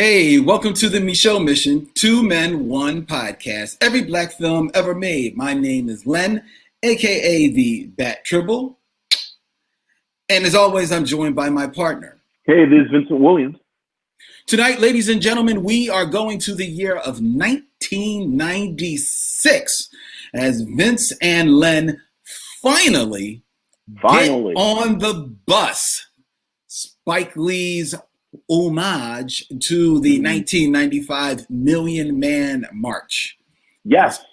Hey, welcome to the Micheaux Mission, Two Men, One Podcast. Every black film ever made. My name is Len, aka the Bat Tribble. And as always, I'm joined by my partner. Hey, this is Vincent Williams. Tonight, ladies and gentlemen, we are going to the year of 1996 as Vince and Len finally get on the bus. Spike Lee's homage to the 1995 Million Man March. Yes.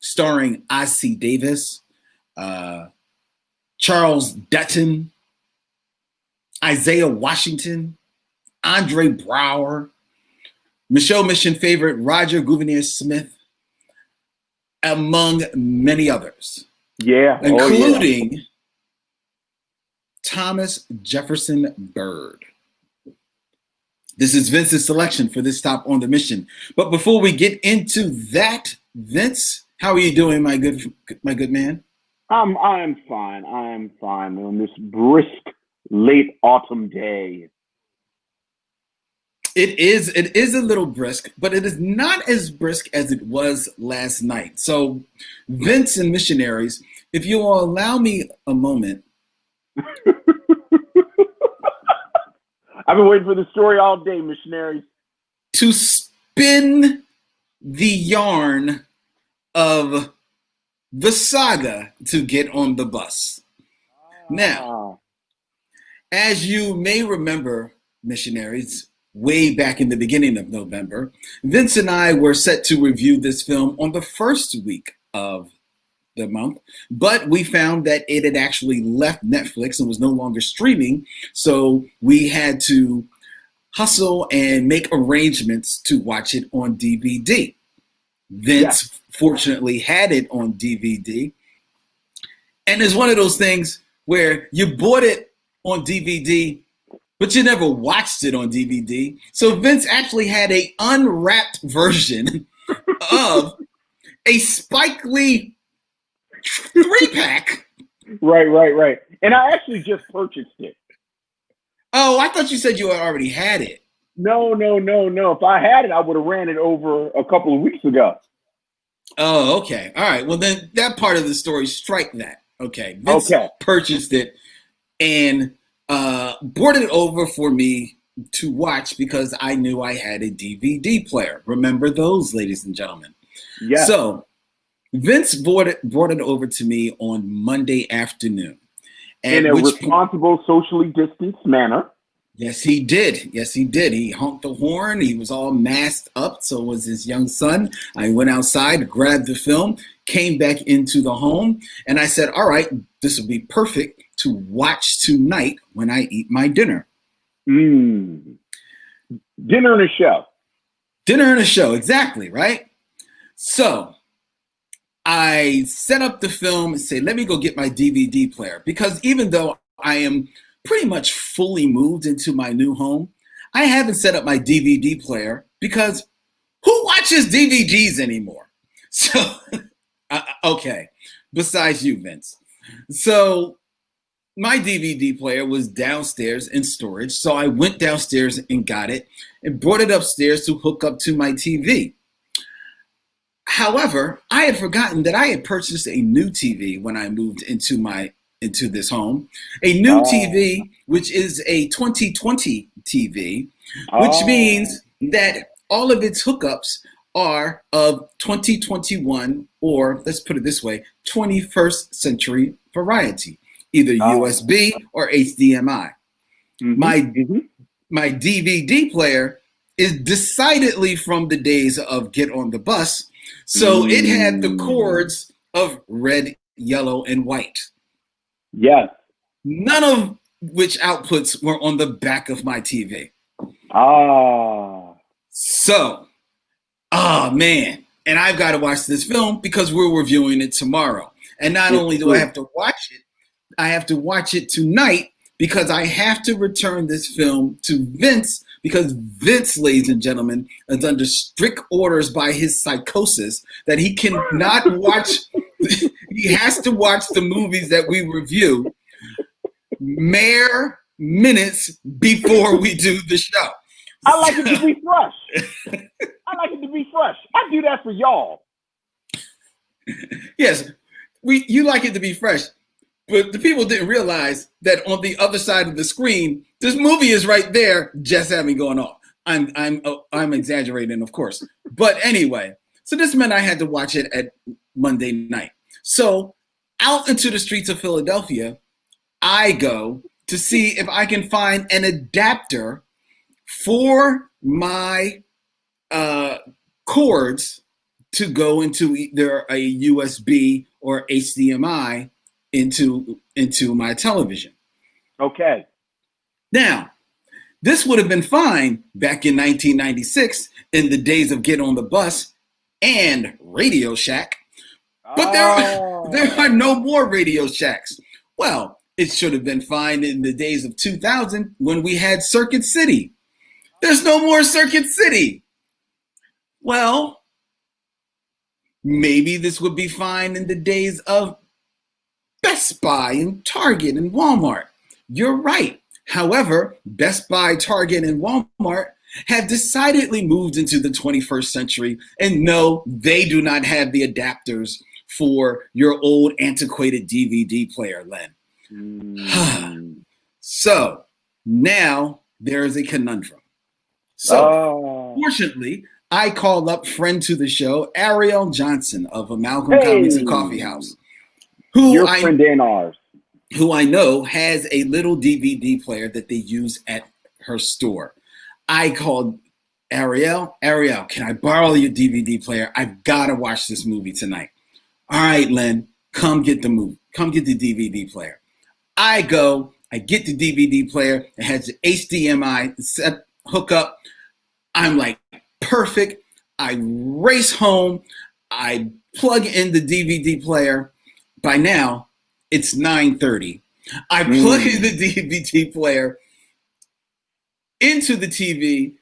Starring Ossie Davis, Charles Dutton, Isaiah Washington, Andre Brower, Micheaux Mission favorite Roger Gouverneur Smith, among many others. Yeah. Including Thomas Jefferson Byrd. This is Vince's selection for this stop on the mission. But before we get into that, Vince, how are you doing, my good man? I'm fine. I'm fine on this brisk late autumn day. It is a little brisk, but it is not as brisk as it was last night. So, Vince and missionaries, if you will allow me a moment. I've been waiting for the story all day, missionaries. To spin the yarn of the saga to get on the bus. Now, as you may remember, missionaries, way back in the beginning of November, Vince and I were set to review this film on the first week of the month, but we found that it had actually left Netflix and was no longer streaming, so we had to hustle and make arrangements to watch it on DVD. Vince fortunately had it on DVD, and it's one of those things where you bought it on DVD, but you never watched it on DVD. So Vince actually had an unwrapped version of a Spike Lee 3-pack. Right. And I actually just purchased it. Oh, I thought you said you already had it. No. If I had it, I would have ran it over a couple of weeks ago. Oh, okay. All right. Well, then that part of the story, strike that. Okay. Vince purchased it and brought it over for me to watch because I knew I had a DVD player. Remember those, ladies and gentlemen? Yeah. So Vince brought it over to me on Monday afternoon. In a responsible, socially distanced manner. Yes, he did. He honked the horn. He was all masked up. So was his young son. I went outside, grabbed the film, came back into the home, and I said, all right, this will be perfect to watch tonight when I eat my dinner. Dinner and a show. Dinner and a show, exactly, right? So I set up the film and say, let me go get my DVD player. Because even though I am pretty much fully moved into my new home, I haven't set up my DVD player because who watches DVDs anymore? So, okay, besides you, Vince. So my DVD player was downstairs in storage. So I went downstairs and got it and brought it upstairs to hook up to my TV. However, I had forgotten that I had purchased a new TV when I moved into this home. A new TV, which is a 2020 TV, which means that all of its hookups are of 2021, or let's put it this way, 21st century variety, either USB or HDMI. My DVD player is decidedly from the days of Get on the Bus. So it had the cords of red, yellow, and white. Yes. None of which outputs were on the back of my TV. So, man. And I've got to watch this film because we're reviewing it tomorrow. And not only do I have to watch it, I have to watch it tonight because I have to return this film to Vince because Vince, ladies and gentlemen, is under strict orders by his psychosis that he cannot watch. He has to watch the movies that we review mere minutes before we do the show. I like it to be fresh. I like it to be fresh. I do that for y'all. Yes, you like it to be fresh, but the people didn't realize that on the other side of the screen, this movie is right there, just having gone off. I'm exaggerating, of course, but anyway. So this meant I had to watch it at Monday night. So out into the streets of Philadelphia, I go to see if I can find an adapter for my cords to go into either a USB or HDMI into my television. Okay. Now, this would have been fine back in 1996 in the days of Get on the Bus and Radio Shack. But there are no more Radio Shacks. Well, it should have been fine in the days of 2000 when we had Circuit City. There's no more Circuit City. Well, maybe this would be fine in the days of Best Buy and Target and Walmart. You're right. However, Best Buy, Target, and Walmart have decidedly moved into the 21st century, and no, they do not have the adapters for your old antiquated DVD player, Len. So now there is a conundrum. So fortunately, I called up friend to the show, Ariel Johnson of Amalgam Comics and Coffee House, who I know has a little DVD player that they use at her store. I called Ariel, can I borrow your DVD player? I've got to watch this movie tonight. All right, Len, come get the movie. Come get the DVD player. I go, I get the DVD player. It has the HDMI set hookup. I'm like, perfect. I race home. I plug in the DVD player. By now, it's 9:30. I plug in the DVD player into the TV,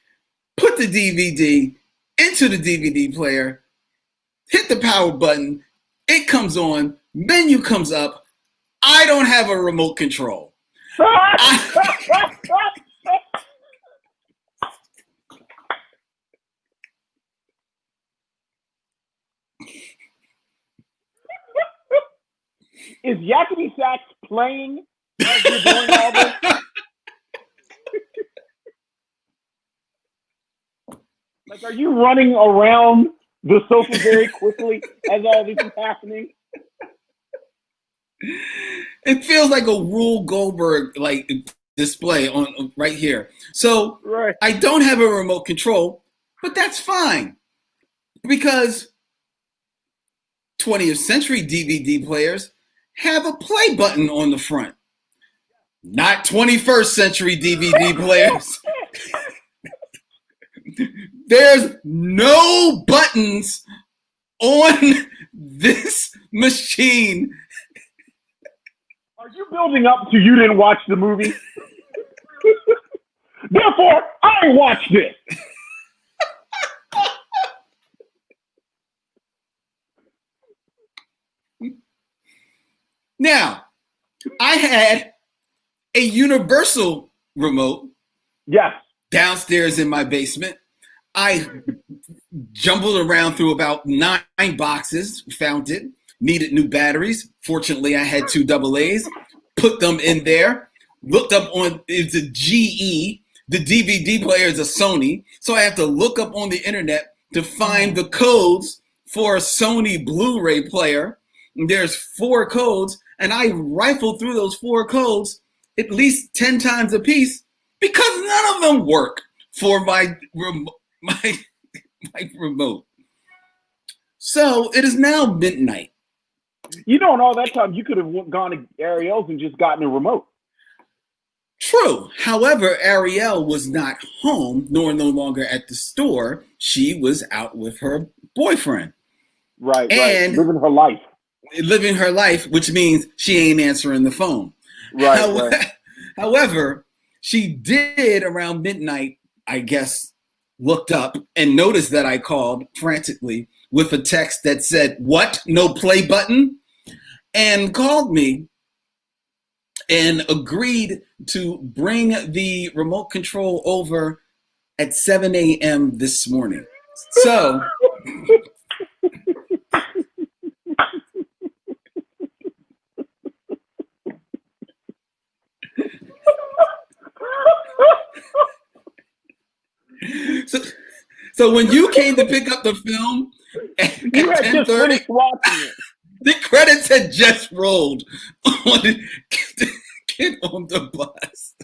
put the DVD into the DVD player, hit the power button, it comes on, menu comes up, I don't have a remote control. Is Yakety Sax playing as you're doing all this? Like, are you running around the sofa very quickly as all this is happening? It feels like a Rube Goldberg like display on right here. So right. I don't have a remote control, but that's fine because 20th century DVD players have a play button on the front. Not 21st century DVD players. There's no buttons on this machine. Are you building up to you didn't watch the movie? Therefore, I watched it. Now, I had a universal remote. Yes. Downstairs in my basement. I jumbled around through about 9 boxes, found it, needed new batteries. Fortunately, I had 2 AA's, put them in there, looked up on, it's a GE, the DVD player is a Sony, so I have to look up on the internet to find the codes for a Sony Blu-ray player. And there's 4 codes, and I rifled through those 4 codes at least 10 times a piece because none of them work for my remote. So it is now midnight. You know, in all that time, you could have gone to Ariel's and just gotten a remote. True. However, Ariel was not home, nor no longer at the store. She was out with her boyfriend. Right, and living her life. Living her life, which means she ain't answering the phone. Right. However, she did around midnight, I guess, looked up and noticed that I called frantically with a text that said, "What? No play button?" And called me and agreed to bring the remote control over at 7 a.m. this morning. So So when you came to pick up the film at 10:30, the credits had just rolled on Get on the Bus.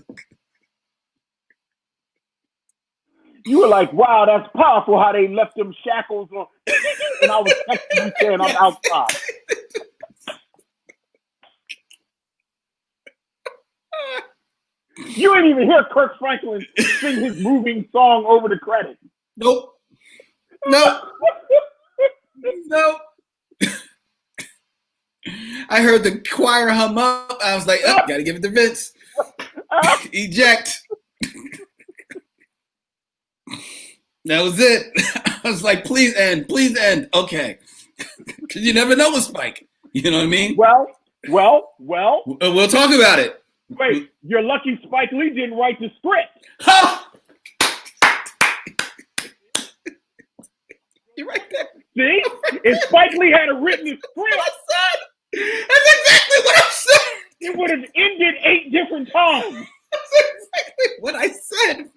You were like, wow, that's powerful how they left them shackles on. And I was texting you saying I'm outside. You didn't even hear Kirk Franklin sing his moving song over the credits. Nope. I heard the choir hum up. I was like, oh, gotta give it to Vince. Eject. That was it. I was like, please end. Okay. Because you never know with Spike. You know what I mean? Well. We'll talk about it. Wait, you're lucky Spike Lee didn't write the script. You're right there. See? If Spike Lee had written the script, that's exactly what I said. It would have ended 8 different times. That's exactly what I said.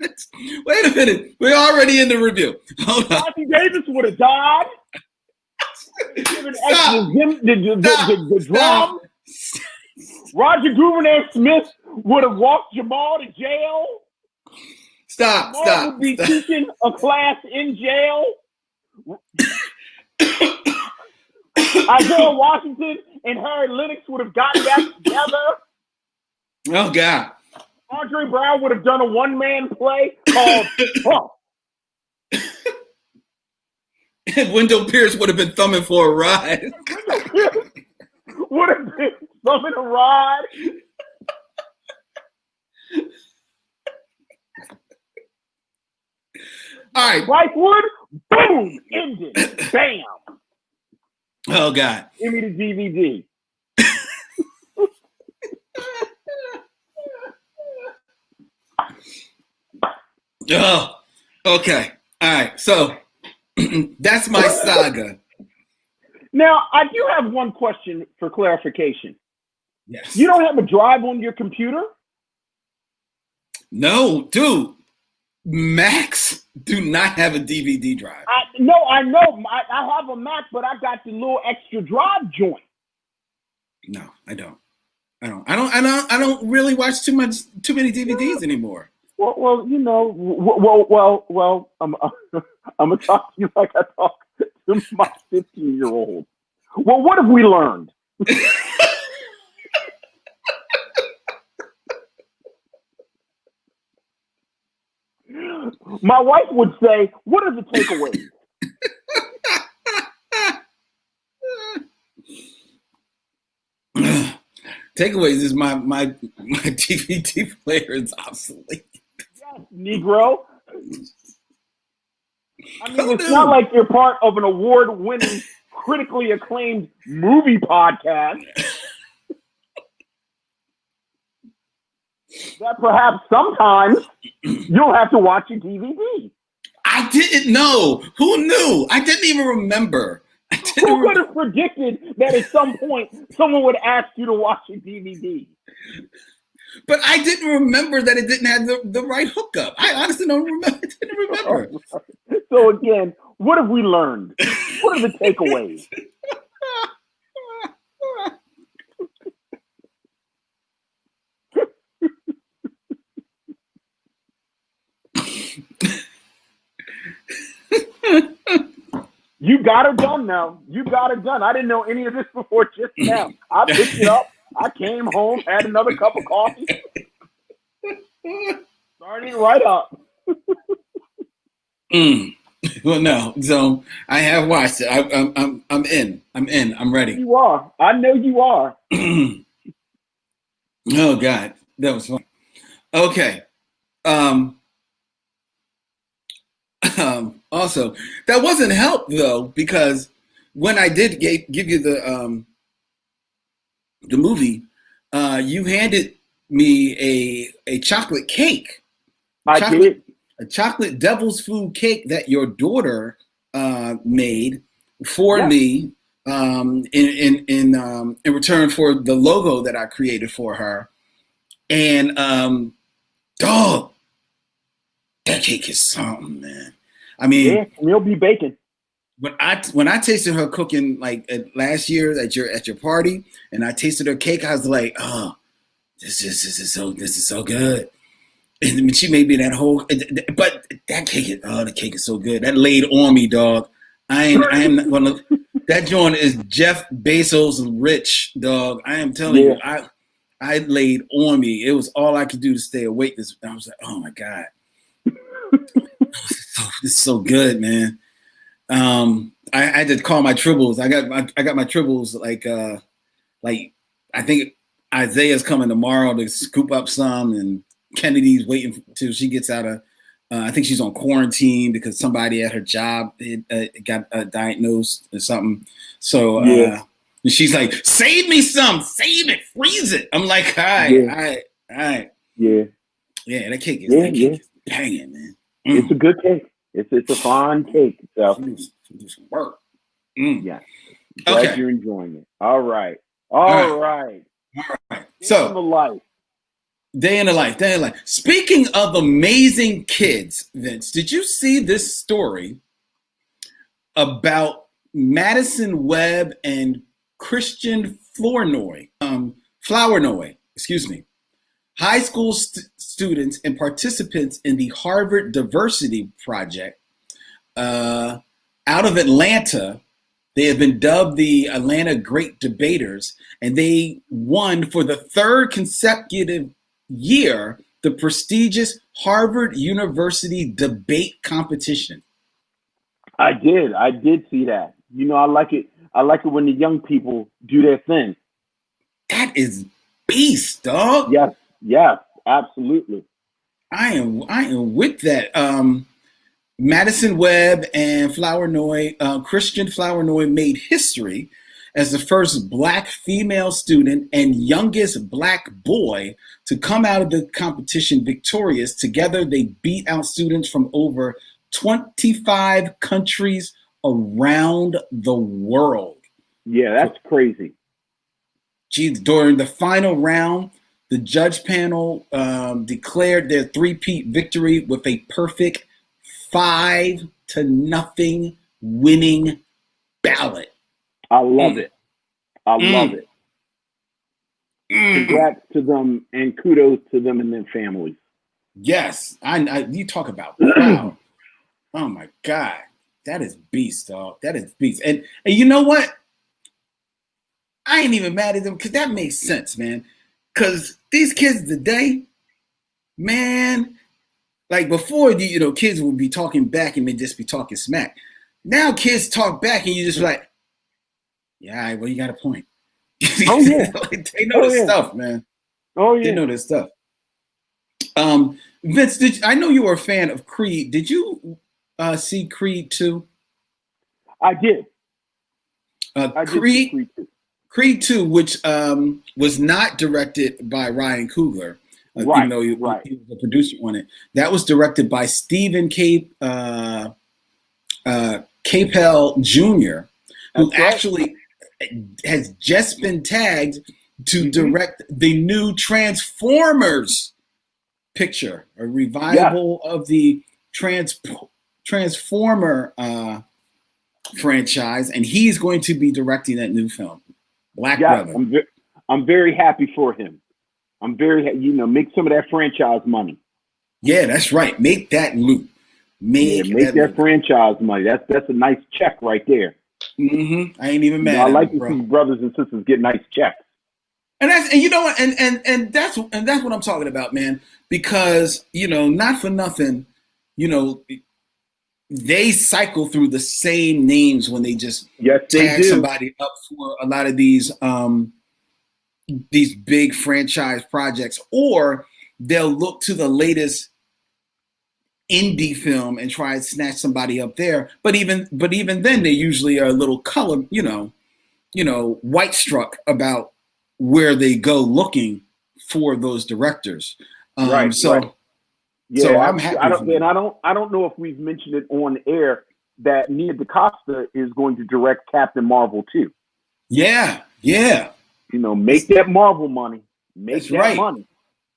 Wait a minute. We're already in the review. Hold on. Ossie Davis would have died. The drum. Roger Gouverneur Smith would have walked Jamal to jail. Stop. Jamal would be teaching a class in jail. Isaiah Washington and Harry Lennox would have gotten back together. Oh, God. Andre Brown would have done a one-man play called Pump. And Wendell Pierce would have been thumbing for a ride. Would have been thumbing a ride. All right. Whitewood, boom, ended. Bam. Oh, God. Give me the DVD. Oh, okay. All right. So that's my saga. Now, I do have one question for clarification. Yes. You don't have a drive on your computer? No, dude. Macs do not have a DVD drive. No, I know. I have a Mac, but I got the little extra drive joint. No, I don't. I don't really watch too many DVDs anymore. Well, you know, I'm gonna talk to you like I talk to my 15-year-old. Well, what have we learned? My wife would say, "What are the takeaways?" Takeaways is my DVD player is obsolete. Yes, Negro. I mean, it's not like you're part of an award-winning, critically acclaimed movie podcast. That perhaps sometimes you'll have to watch a DVD. I didn't know. Who knew? I didn't even remember. Who could have predicted that at some point someone would ask you to watch a DVD? But I didn't remember that it didn't have the right hookup. I honestly don't remember. I didn't remember. So again, what have we learned? What are the takeaways? You got her done now. You got her done. I didn't know any of this before just now. I picked it up. I came home, had another cup of coffee. Started right up. Well, no. So I have watched it. I'm in. I'm ready. You are. I know you are. Oh God, that was fun. Okay. Also, that wasn't help though, because when I did give you the movie, you handed me a chocolate cake. I did. a chocolate devil's food cake that your daughter made for me in return for the logo that I created for her. And dog, that cake is something, man. I mean, we'll be baking. When I tasted her cooking like last year at your party, and I tasted her cake, I was like, oh, this is so good. And she made me that whole, but that cake, the cake is so good. That laid on me, dog. I am not gonna. That joint is Jeff Bezos rich, dog. I am telling you, I laid on me. It was all I could do to stay awake. I was like, oh my god, this is so good, man. I had to call my tribbles. I got my tribbles like I think Isaiah's coming tomorrow to scoop up some, and Kennedy's waiting till she gets out of. I think she's on quarantine because somebody at her job got diagnosed or something. So she's like, "Save me some, save it, freeze it." I'm like, "All right, yeah." That cake is banging, man. It's a good cake. It's a fine cake. So do some work. Yeah. Glad you're enjoying it. All right. All right. So Day in the life. Day in the life. Speaking of amazing kids, Vince, did you see this story about Madison Webb and Christian Flournoy? High school students and participants in the Harvard Diversity Project out of Atlanta. They have been dubbed the Atlanta Great Debaters, and they won for the third consecutive year the prestigious Harvard University debate competition. I did see that. You know, I like it when the young people do their thing. That is beast, dog. Yes, absolutely. I am with that. Madison Webb and Christian Flournoy made history as the first Black female student and youngest Black boy to come out of the competition victorious. Together, they beat out students from over 25 countries around the world. Yeah, that's crazy. Geez, during the final round, the judge panel declared their three-peat victory with a perfect 5-0 winning ballot. I love it. I love it. Congrats to them and kudos to them and their families. Yes, you talk about proud. Oh my God, that is beast, dog. That is beast. And you know what? I ain't even mad at them because that makes sense, man. Because these kids today, man, like before, kids would be talking back and they just be talking smack. Now kids talk back and you just like, yeah, all right, well, you got a point. Oh, yeah. They know this stuff, man. Oh, yeah. They know this stuff. Vince, I know you were a fan of Creed. Did you see Creed 2? I did. Creed 2, which was not directed by Ryan Coogler, even though he was a producer on it. That was directed by Stephen Capel Jr., who actually has just been tagged to direct the new Transformers picture, a revival of the Transformer franchise, and he's going to be directing that new film, Black Brother. I'm very happy for him. I'm very, make some of that franchise money. Yeah, that's right. Make that loop. Make that franchise money. That's a nice check right there. Mm-hmm. I ain't even mad. I like to see brothers and sisters get nice checks. And you know what? And that's what I'm talking about, man. Because not for nothing, they cycle through the same names when they just tag somebody up for a lot of these big franchise projects, or they'll look to the latest indie film and try and snatch somebody up there. But even then, they usually are a little color, white struck about where they go looking for those directors. Yeah, So I'm happy. I don't know if we've mentioned it on air that Nia DaCosta is going to direct Captain Marvel too. Yeah. Make that Marvel money. Make That's that right. money.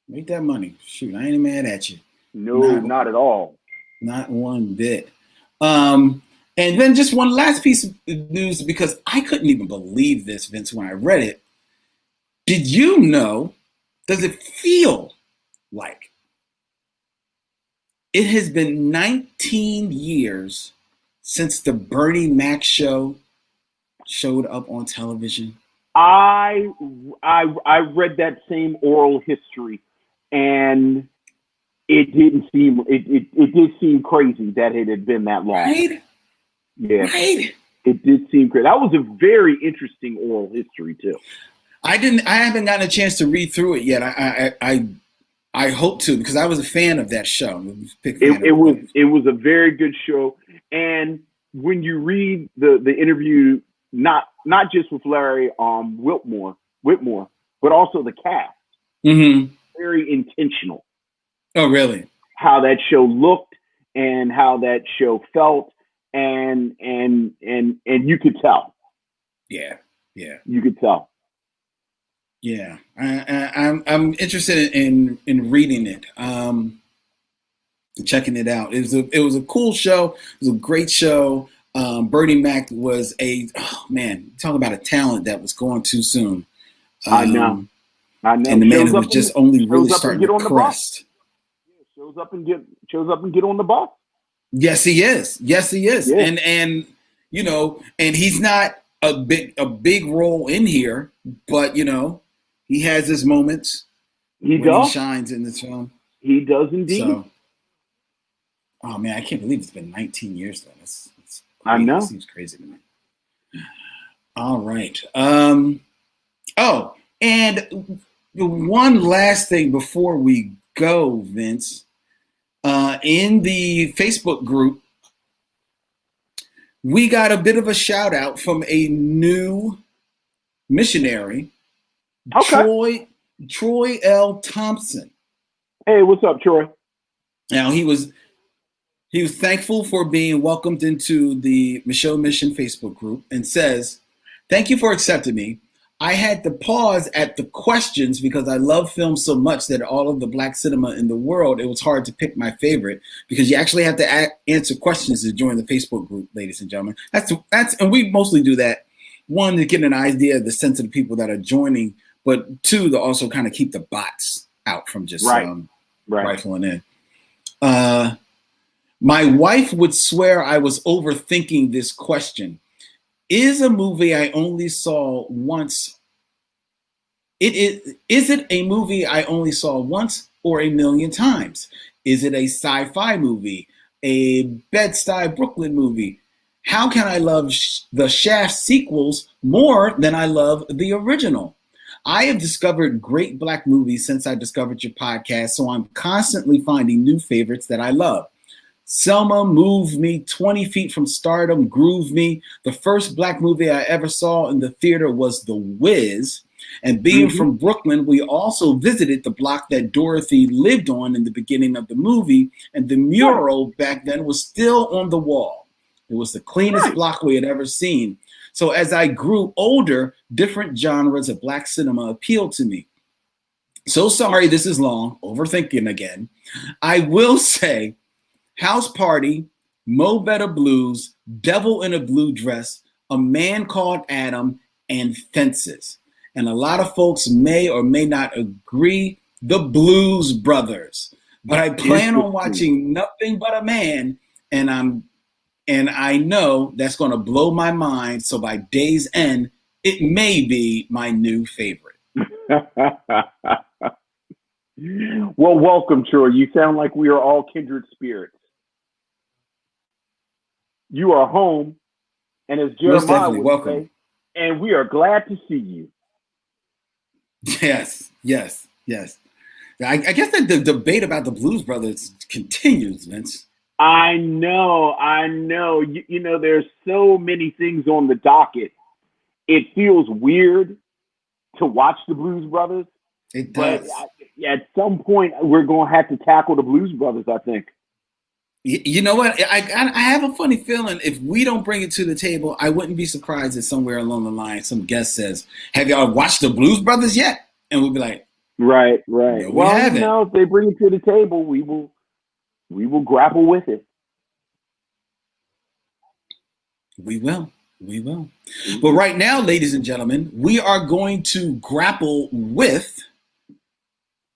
Make that money. Shoot, I ain't mad at you. No, not at all. Not one bit. And then just one last piece of news, because I couldn't even believe this, Vince, when I read it. Did you know, does it feel like it has been 19 years since the Bernie Mac show showed up on television? I read that same oral history, and it did seem crazy that it had been that long. Right? Yeah. Right. It did seem crazy. That was a very interesting oral history too. I haven't gotten a chance to read through it yet. I hope to, because I was a fan of that show. It was a very good show. And when you read the interview, not just with Larry Whitmore, but also the cast, very intentional. Oh, really? How that show looked and how that show felt, and you could tell. Yeah. You could tell. Yeah, I'm interested in reading it, checking it out. It was a cool show. It was a great show. Bernie Mac was talk about a talent that was gone too soon. I know. And the man who was just only really starting to crest. Shows up and get on the bus. Yes, he is. Yeah. And and he's not a big role in here, but he has his moments. He shines in this film. He does indeed. So, oh man, I can't believe it's been 19 years though. It's I know. It seems crazy to me. All right. And one last thing before we go, Vince. In the Facebook group, we got a bit of a shout out from a new missionary, Troy L. Thompson. Hey, what's up, Troy? Now he was thankful for being welcomed into the Micheaux Mission Facebook group and says, "Thank you for accepting me. I had to pause at the questions because I love film so much that all of the Black cinema in the world, it was hard to pick my favorite because you actually have to answer questions to join the Facebook group, ladies and gentlemen. That's and we mostly do that. One, to get an idea of the sense of the people that are joining, but two, to also kind of keep the bots out from just rifling in. My wife would swear I was overthinking this question. Is a movie I only saw once. Is it a movie I only saw once or a million times? Is it a sci-fi movie? A Bed-Stuy Brooklyn movie? How can I love the Shaft sequels more than I love the original? I have discovered great Black movies since I discovered your podcast, so I'm constantly finding new favorites that I love. Selma moved me 20 feet from stardom, grooved me. The first Black movie I ever saw in the theater was The Wiz. And being from Brooklyn, we also visited the block that Dorothy lived on in the beginning of the movie. And the mural back then was still on the wall. It was the cleanest block we had ever seen. So as I grew older, different genres of Black cinema appealed to me. So sorry, this is long, overthinking again. I will say, House Party, Mo Better Blues, Devil in a Blue Dress, A Man Called Adam, and Fences. And a lot of folks may or may not agree, The Blues Brothers. But I plan on watching Nothing But a Man, and I know that's going to blow my mind. So by day's end, it may be my new favorite. Well, welcome, Troy. You sound like we are all kindred spirits. You are home, and as Jeremiah would say, and we are glad to see you. Yes. I guess that the debate about the Blues Brothers continues, Vince. I know. You know, there's so many things on the docket. It feels weird to watch the Blues Brothers. It does. At some point, we're going to have to tackle the Blues Brothers, I think. You know what? I have a funny feeling if we don't bring it to the table, I wouldn't be surprised if somewhere along the line some guest says, "Have y'all watched the Blues Brothers yet?" And we'll be like, right. No, Well, if they bring it to the table, we will grapple with it. We will. But right now, ladies and gentlemen, we are going to grapple with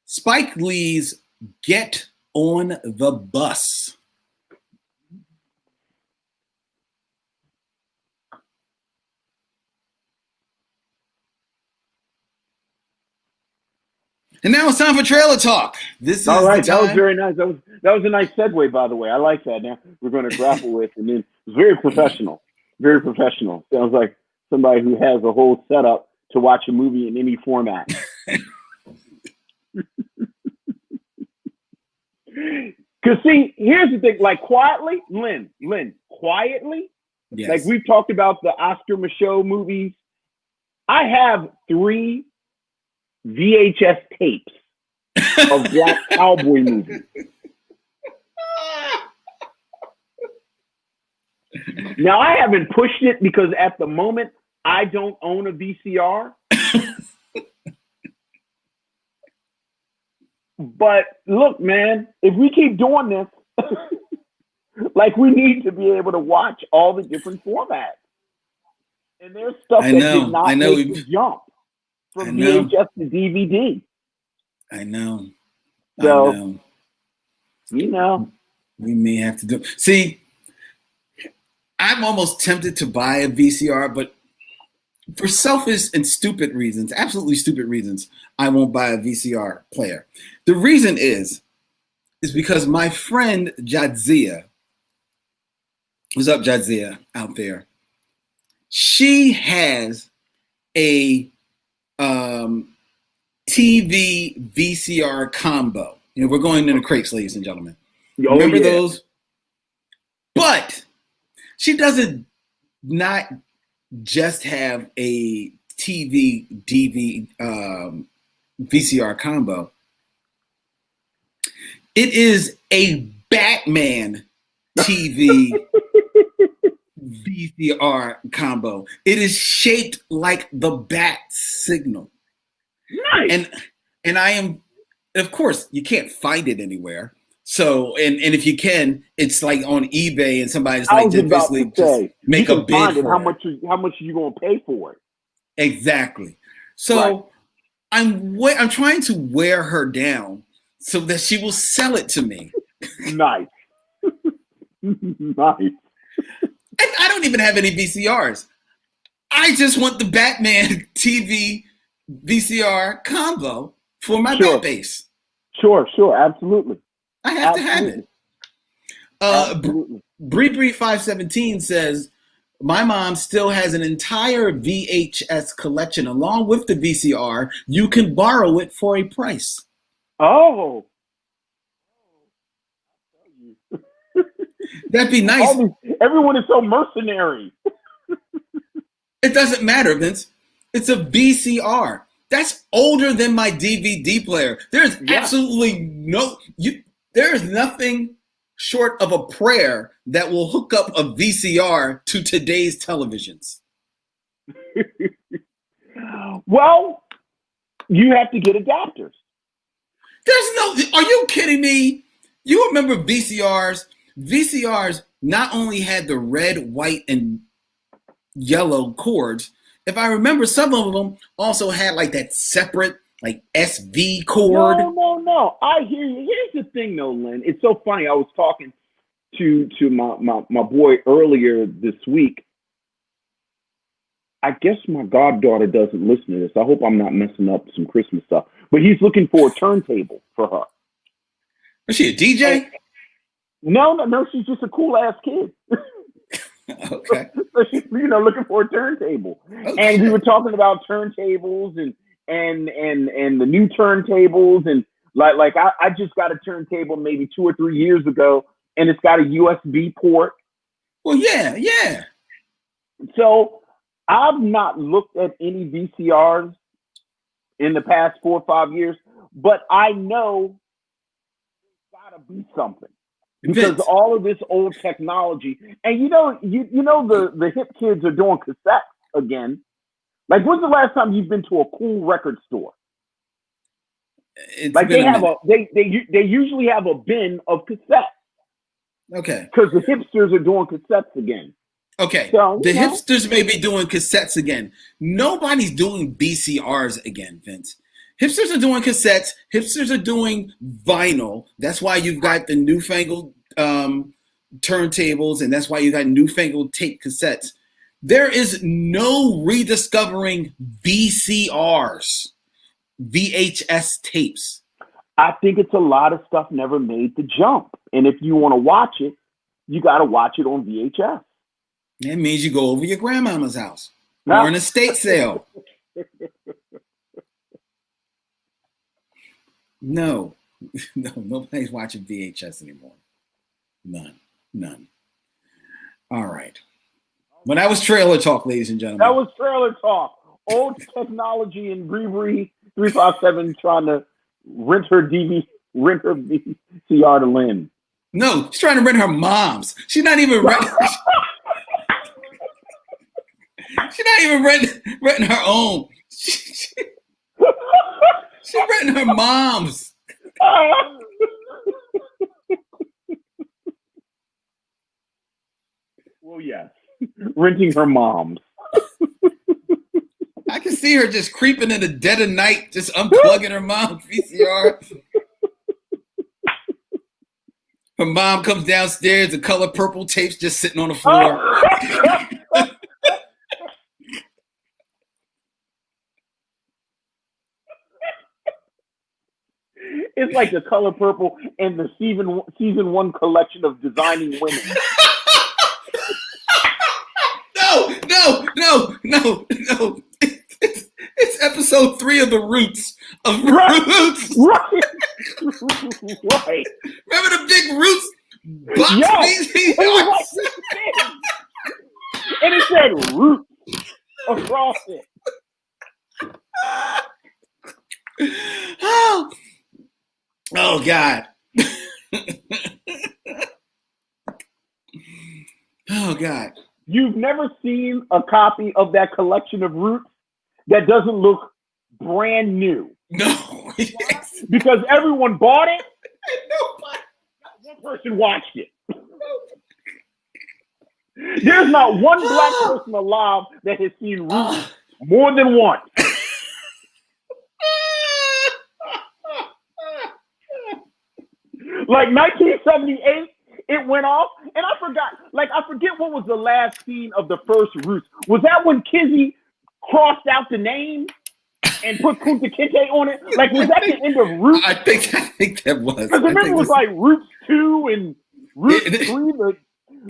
Spike Lee's Get on the Bus. And now it's time for trailer talk. This is all right. The time. That was very nice. That was a nice segue, by the way. I like that. Now we're going to grapple with, and then it's very professional. Very professional. Sounds like somebody who has a whole setup to watch a movie in any format. Because see, here's the thing. Like quietly, Len, quietly. Yes. Like we've talked about the Oscar Micheaux movies. I have 3 VHS tapes of black cowboy movies. Now I haven't pushed it because at the moment I don't own a VCR. But look, man, if we keep doing this, like we need to be able to watch all the different formats. And there's stuff that did not make the jump from VHS to DVD. I know. So, you know. We may have to do. See, I'm almost tempted to buy a VCR, but for selfish and stupid reasons, absolutely stupid reasons, I won't buy a VCR player. The reason is because my friend Jadzia, what's up, Jadzia, out there? She has a TV VCR combo. You know, we're going into crates, ladies and gentlemen. Remember those? But she doesn't not just have a TV VCR combo. It is a Batman TV VCR combo. It is shaped like the bat signal. Nice. And I am, of course, you can't find it anywhere. So, and if you can, it's like on eBay and somebody's like just basically just make a bid for it. How much are you going to pay for it? Exactly. So right. I'm trying to wear her down so that she will sell it to me. Nice. Nice. I don't even have any VCRs. I just want the Batman TV VCR combo for my bat base. Sure, absolutely. I have to have it. Bree 517 says, my mom still has an entire VHS collection along with the VCR. You can borrow it for a price. Oh. That'd be nice. Everyone is so mercenary. It doesn't matter, Vince. It's a VCR. That's older than my DVD player. There's absolutely there is nothing short of a prayer that will hook up a VCR to today's televisions. Well, you have to get adapters. Are you kidding me? You remember VCRs? VCRs not only had the red, white, and yellow cords. If I remember, some of them also had like that separate like SV cord. No. I hear you. Here's the thing though, Len. It's so funny. I was talking to my boy earlier this week. I guess my goddaughter doesn't listen to this. I hope I'm not messing up some Christmas stuff. But he's looking for a turntable for her. Is she a DJ? No. She's just a cool ass kid. Okay. So she's, looking for a turntable. Okay. And we were talking about turntables and the new turntables and like I just got a turntable maybe 2 or 3 years ago, and it's got a USB port. Well, yeah. So I've not looked at any VCRs in the past 4 or 5 years, but I know there's gotta be something. Because Vince. all of this old technology, and you know the hip kids are doing cassettes again. Like, when's the last time you've been to a cool record store? It's like been they a have minute. they usually have a bin of cassettes Okay. because the hipsters are doing cassettes again. Okay. So, The hipsters may be doing cassettes again. Nobody's doing VCRs again, Vince. Hipsters are doing cassettes. Hipsters are doing vinyl. That's why you've got the newfangled turntables, and that's why you got newfangled tape cassettes. There is no rediscovering VCRs, VHS tapes. I think it's a lot of stuff never made the jump. And if you want to watch it, you got to watch it on VHS. That means you go over your grandmama's house or an estate sale. No, nobody's watching VHS anymore. None. All right. Well, that was trailer talk, ladies and gentlemen. That was trailer talk. Old technology and Bree 357 trying to rent her VCR to Lynn. No, she's trying to rent her mom's. She's not even renting. She's not even renting her own. She's renting her mom's. Well, yes. Renting her mom's. I can see her just creeping in the dead of night, just unplugging her mom's VCR. Her mom comes downstairs, the color purple tapes just sitting on the floor. It's like the color purple and the season 1 collection of Designing Women. No. It's episode 3 of The Roots. Roots. Right. Remember the big Roots box? Yes. And it said Roots across it. Oh God. Oh God. You've never seen a copy of that collection of Roots that doesn't look brand new. No. Yes. Because everyone bought it. Nobody. One person watched it. There's not one black person alive that has seen Roots more than once. Like 1978, it went off, and I forgot. Like, I forget what was the last scene of the first Roots. Was that when Kizzy crossed out the name and put Kunta Kinte on it? Like, was that the end of Roots? I think that was. Because remember, it was like Roots 2 and Roots 3,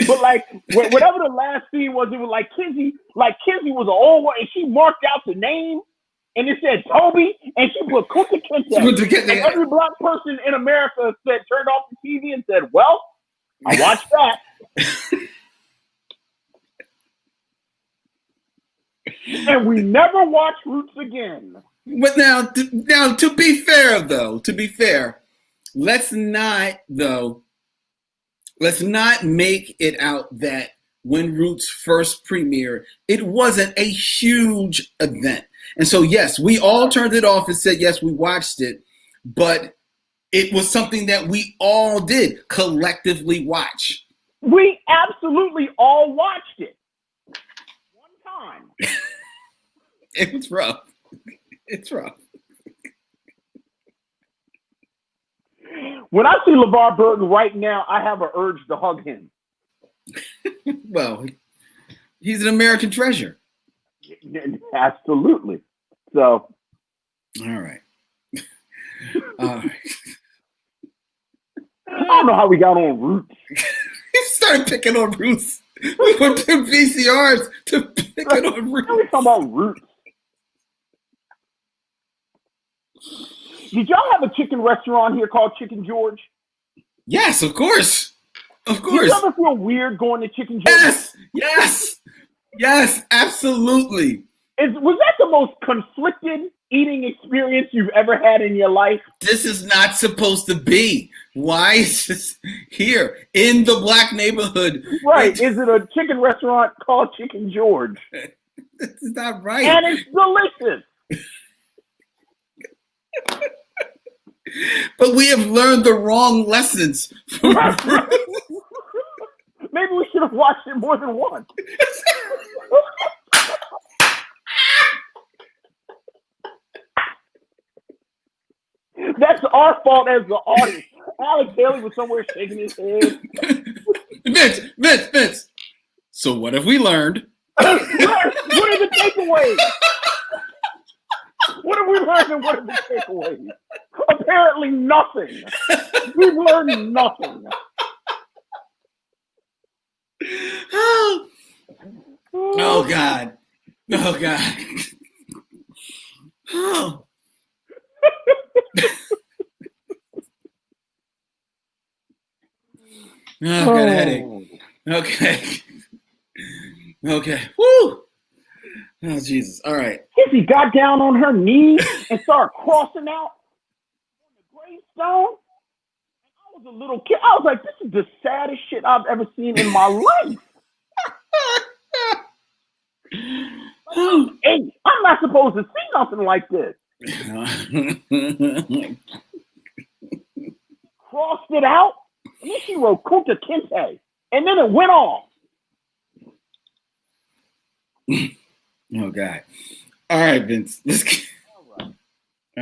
but like whatever the last scene was, it was like Kizzy was an old one, and she marked out the name. And it said Toby, and she put Kunta Kinte. And every black person in America turned off the TV and said, well, I watched that. And we never watched Roots again. But now, to be fair, let's not make it out that when Roots first premiered, it wasn't a huge event. And so, yes, we all turned it off and said, yes, we watched it, but it was something that we all did collectively watch. We absolutely all watched it. One time. It was rough. It's rough. When I see LeVar Burton right now, I have an urge to hug him. Well, he's an American treasure. Absolutely. So. All right. I don't know how we got on Roots. He started picking on Roots. We went from VCRs to picking on Roots. We talking about Roots. Did y'all have a chicken restaurant here called Chicken George? Yes, of course. Of course. Did you ever feel weird going to Chicken George? Yes, absolutely. Was that the most conflicted eating experience you've ever had in your life? This is not supposed to be. Why is this here in the black neighborhood? Right. Is it a chicken restaurant called Chicken George? This is not right. And it's delicious. But we have learned the wrong lessons. Maybe we should have watched it more than once. That's our fault as the audience. Alex Haley was somewhere shaking his head. Vince. So what have we learned? What are the takeaways? What have we learned and what are the takeaways? Apparently nothing. We've learned nothing. Oh God. Oh God. Oh. Oh, I've got a headache. Okay. Woo. Oh, Jesus. All right. Kissy got down on her knees and started crossing out on the gravestone. And I was a little kid. I was like, this is the saddest shit I've ever seen in my life. Hey, I'm not supposed to see nothing like this. Crossed it out. And then she wrote Kunta Kinte. And then it went on. Oh, God. All right, Vince. All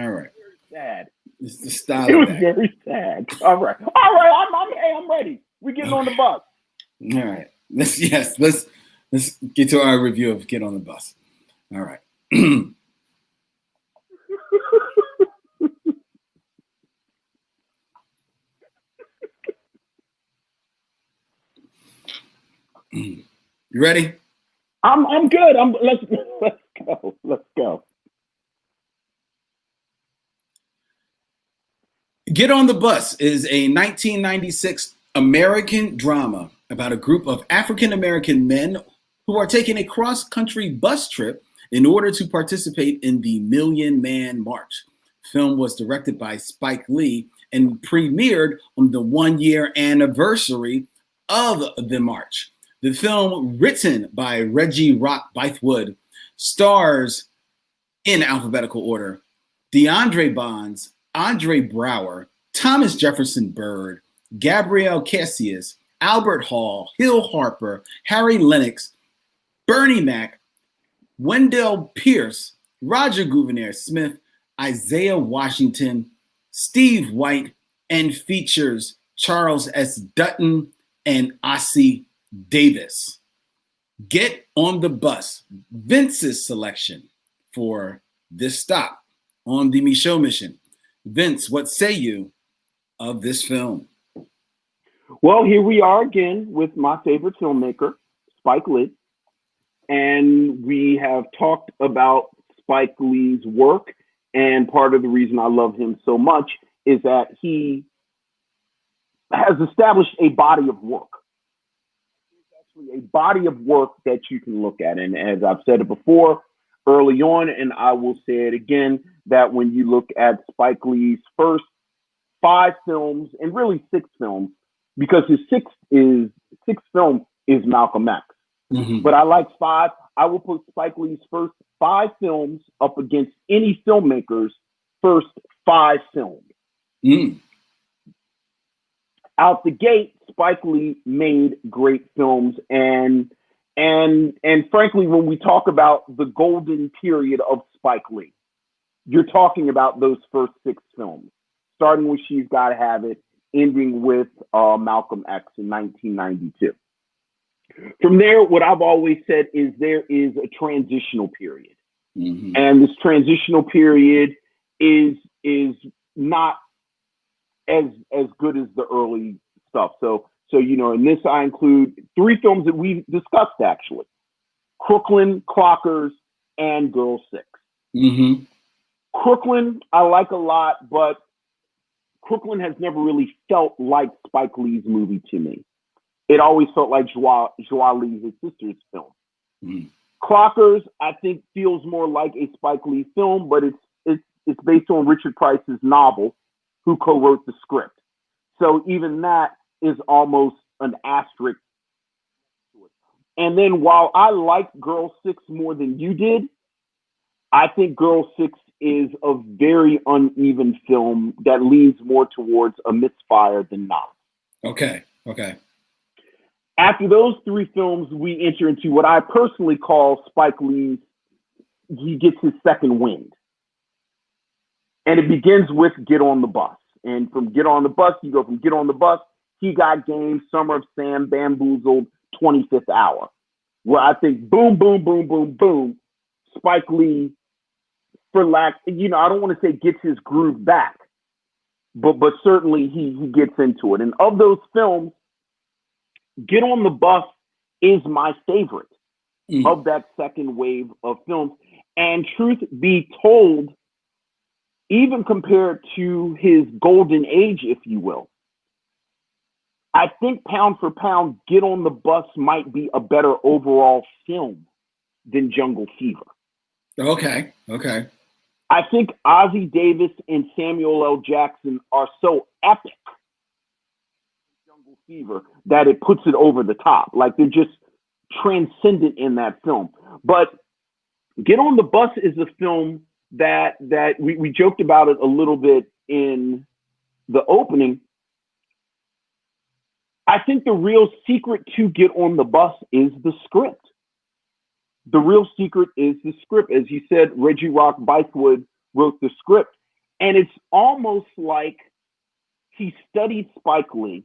right. Very sad. It's the style. It was very sad. All right. I'm ready. We getting on the bus. All right. Let's get to our review of Get on the Bus. All right. You ready? I'm good. Let's go. Get on the Bus is a 1996 American drama about a group of African American men who are taking a cross-country bus trip in order to participate in the Million Man March. The film was directed by Spike Lee and premiered on the 1-year anniversary of the march. The film, written by Reggie Rock Bythewood, stars, in alphabetical order, DeAndre Bonds, Andre Brower, Thomas Jefferson Byrd, Gabrielle Cassius, Albert Hall, Hill Harper, Harry Lennox, Bernie Mac, Wendell Pierce, Roger Gouverneur Smith, Isaiah Washington, Steve White, and features Charles S. Dutton and Ossie Davis. Get on the Bus, Vince's selection for this stop on the Micheaux Mission. Vince, what say you of this film? Well, here we are again with my favorite filmmaker, Spike Lee. And we have talked about Spike Lee's work. And part of the reason I love him so much is that he has established a body of work. A body of work that you can look at. And as I've said it before, early on, and I will say it again, that when you look at Spike Lee's first 5 films, and really 6 films, because his sixth film is Malcolm X. Mm-hmm. But I like 5. I will put Spike Lee's first 5 films up against any filmmaker's first 5 films. Mm. Out the gate, Spike Lee made great films, and frankly, when we talk about the golden period of Spike Lee, you're talking about those first 6 films, starting with She's Gotta Have It, ending with Malcolm X in 1992. From there, what I've always said is there is a transitional period, and this transitional period is not as good as the early stuff. So in this I include 3 films that we've discussed actually: Crooklyn, Clockers, and Girl 6. Mm-hmm. Crooklyn I like a lot, but Crooklyn has never really felt like Spike Lee's movie to me. It always felt like Joie Lee, his sister's film. Mm-hmm. Clockers I think feels more like a Spike Lee film, but it's based on Richard Price's novel, who co-wrote the script. So even that is almost an asterisk. And then while I like Girl 6 more than you did, I think Girl 6 is a very uneven film that leans more towards a misfire than not. Okay. After those three films, we enter into what I personally call Spike Lee's, he gets his second wind. And it begins with Get on the Bus. And from Get on the Bus, you go from Get on the Bus, He Got Game, Summer of Sam, Bamboozled, 25th Hour, where I think boom, boom, boom, boom, boom, Spike Lee, for lack, I don't want to say gets his groove back, but certainly he gets into it. And of those films, Get on the Bus is my favorite of that second wave of films. And truth be told, even compared to his golden age, if you will, I think pound for pound, Get on the Bus might be a better overall film than Jungle Fever. Okay. I think Ossie Davis and Samuel L. Jackson are so epic in Jungle Fever that it puts it over the top. Like, they're just transcendent in that film. But Get on the Bus is a film that we joked about it a little bit in the opening. I think the real secret to Get on the Bus is the script. The real secret is the script. As you said, Reggie Rock Bythewood wrote the script. And it's almost like he studied Spike Lee,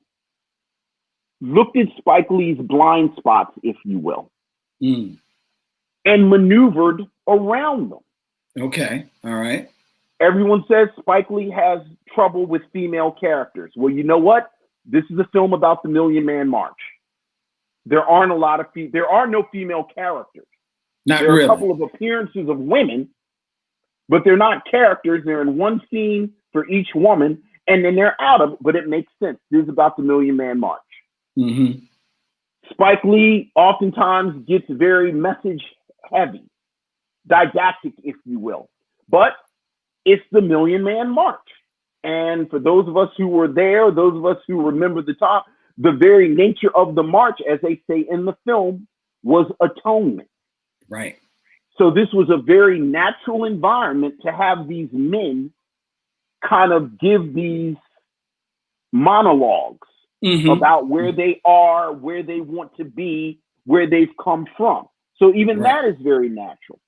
looked at Spike Lee's blind spots, if you will, and maneuvered around them. Okay. All right. Everyone says Spike Lee has trouble with female characters. Well, you know what? This is a film about the Million Man March. There are no female characters. Not there are really. A couple of appearances of women, but they're not characters. They're in one scene for each woman, and then they're out of it, but it makes sense. This is about the Million Man March. Mm-hmm. Spike Lee oftentimes gets very message heavy, didactic, if you will, but it's the Million Man March. And for those of us who were there, those of us who remember the very nature of the march, as they say in the film, was atonement. Right. So this was a very natural environment to have these men kind of give these monologues about where they are, where they want to be, where they've come from. So even that is very natural.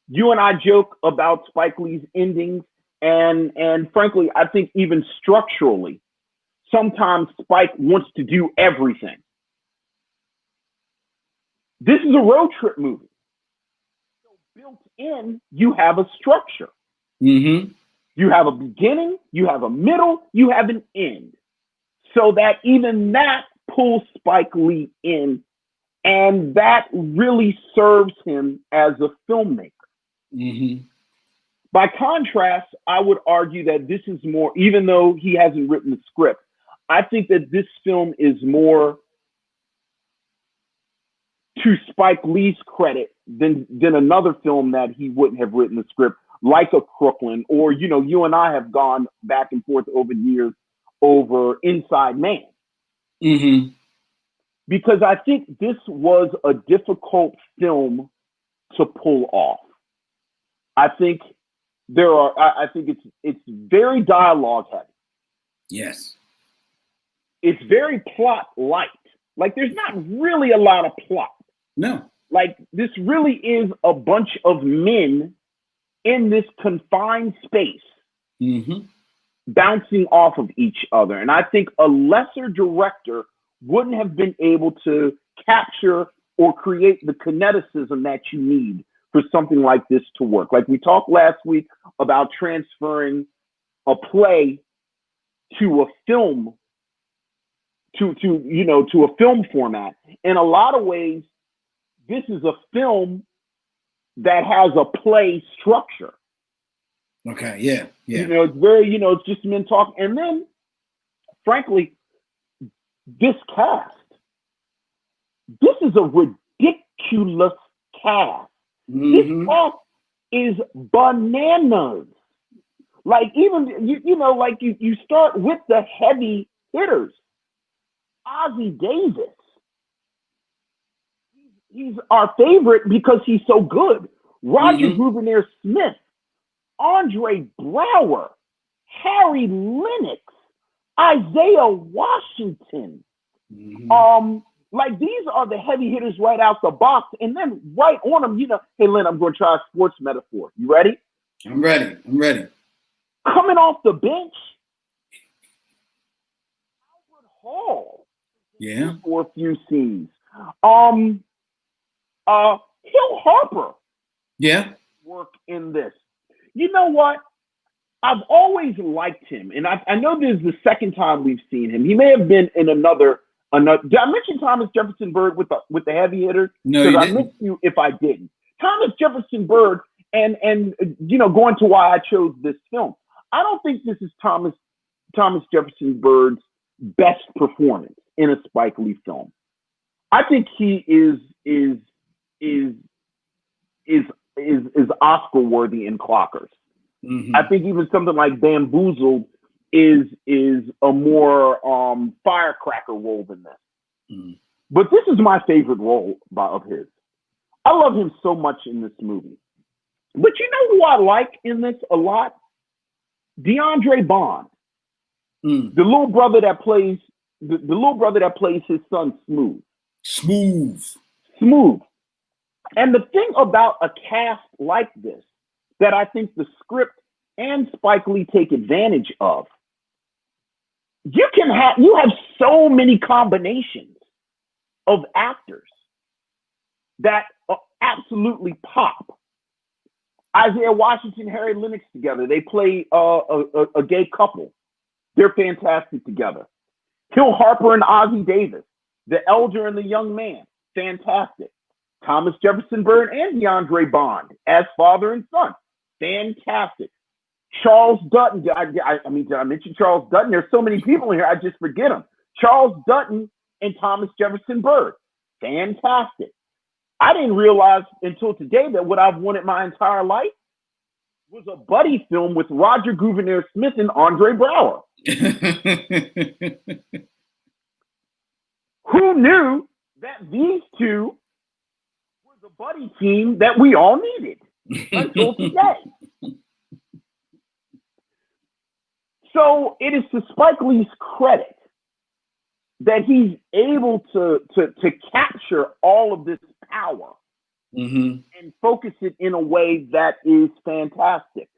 You and I joke about Spike Lee's endings, and frankly, I think even structurally, sometimes Spike wants to do everything. This is a road trip movie. So built in, you have a structure. Mm-hmm. You have a beginning, you have a middle, you have an end. So that even that pulls Spike Lee in, and that really serves him as a filmmaker. Mm-hmm. By contrast, I would argue that this is more, even though he hasn't written the script, I think that this film is more to Spike Lee's credit than another film that he wouldn't have written the script, like a Crooklyn, or, you and I have gone back and forth over the years over Inside Man. Mm-hmm. Because I think this was a difficult film to pull off. I think it's very dialogue heavy. Yes. It's very plot light. Like, there's not really a lot of plot. No. Like, this really is a bunch of men in this confined space, bouncing off of each other. And I think a lesser director wouldn't have been able to capture or create the kineticism that you need for something like this to work. Like we talked last week about transferring a play to a film, to a film format. In a lot of ways, this is a film that has a play structure. Okay, yeah. It's very, it's just men talk. And then, frankly, this cast, this is a ridiculous cast. This cast is bananas. Like even you start with the heavy hitters. Ossie Davis. He's our favorite because he's so good. Roger Gouverneur Smith, Andre Brower, Harry Lennox, Isaiah Washington. Like these are the heavy hitters right out the box. And then right on them, hey, Len, I'm going to try a sports metaphor. You ready? I'm ready. Coming off the bench, Albert Hall. Yeah. For a few scenes. Hill Harper. Yeah. Work in this. You know what? I've always liked him, and I know this is the second time we've seen him. He may have been in another. Did I mention Thomas Jefferson Byrd with the heavy hitters? No, you didn't. I missed you if I didn't. Thomas Jefferson Byrd, and going to why I chose this film. I don't think this is Thomas Jefferson Byrd's best performance in a Spike Lee film. I think he is Oscar worthy in Clockers. I think even something like Bamboozled is a more firecracker role than this. But this is my favorite role of his. I love him so much in this movie. But you know who I like in this a lot? DeAndre Bond, the little brother that plays his son Smooth. And the thing about a cast like this that I think the script and Spike Lee take advantage of, you have so many combinations of actors that absolutely pop. Isaiah Washington, Harry Lennox together. They play a gay couple. They're fantastic together. Hill Harper and Ossie Davis, the elder and the young man, fantastic. Thomas Jefferson Byrd and DeAndre Bond as father and son, fantastic. Charles Dutton, did I mention Charles Dutton? There's so many people in here, I just forget them. Charles Dutton and Thomas Jefferson Byrd, fantastic. I didn't realize until today that what I've wanted my entire life was a buddy film with Roger Gouverneur Smith and Andre Brower. Who knew that these two were the buddy team that we all needed until today? So it is to Spike Lee's credit that he's able to capture all of this power and focus it in a way that is fantastic.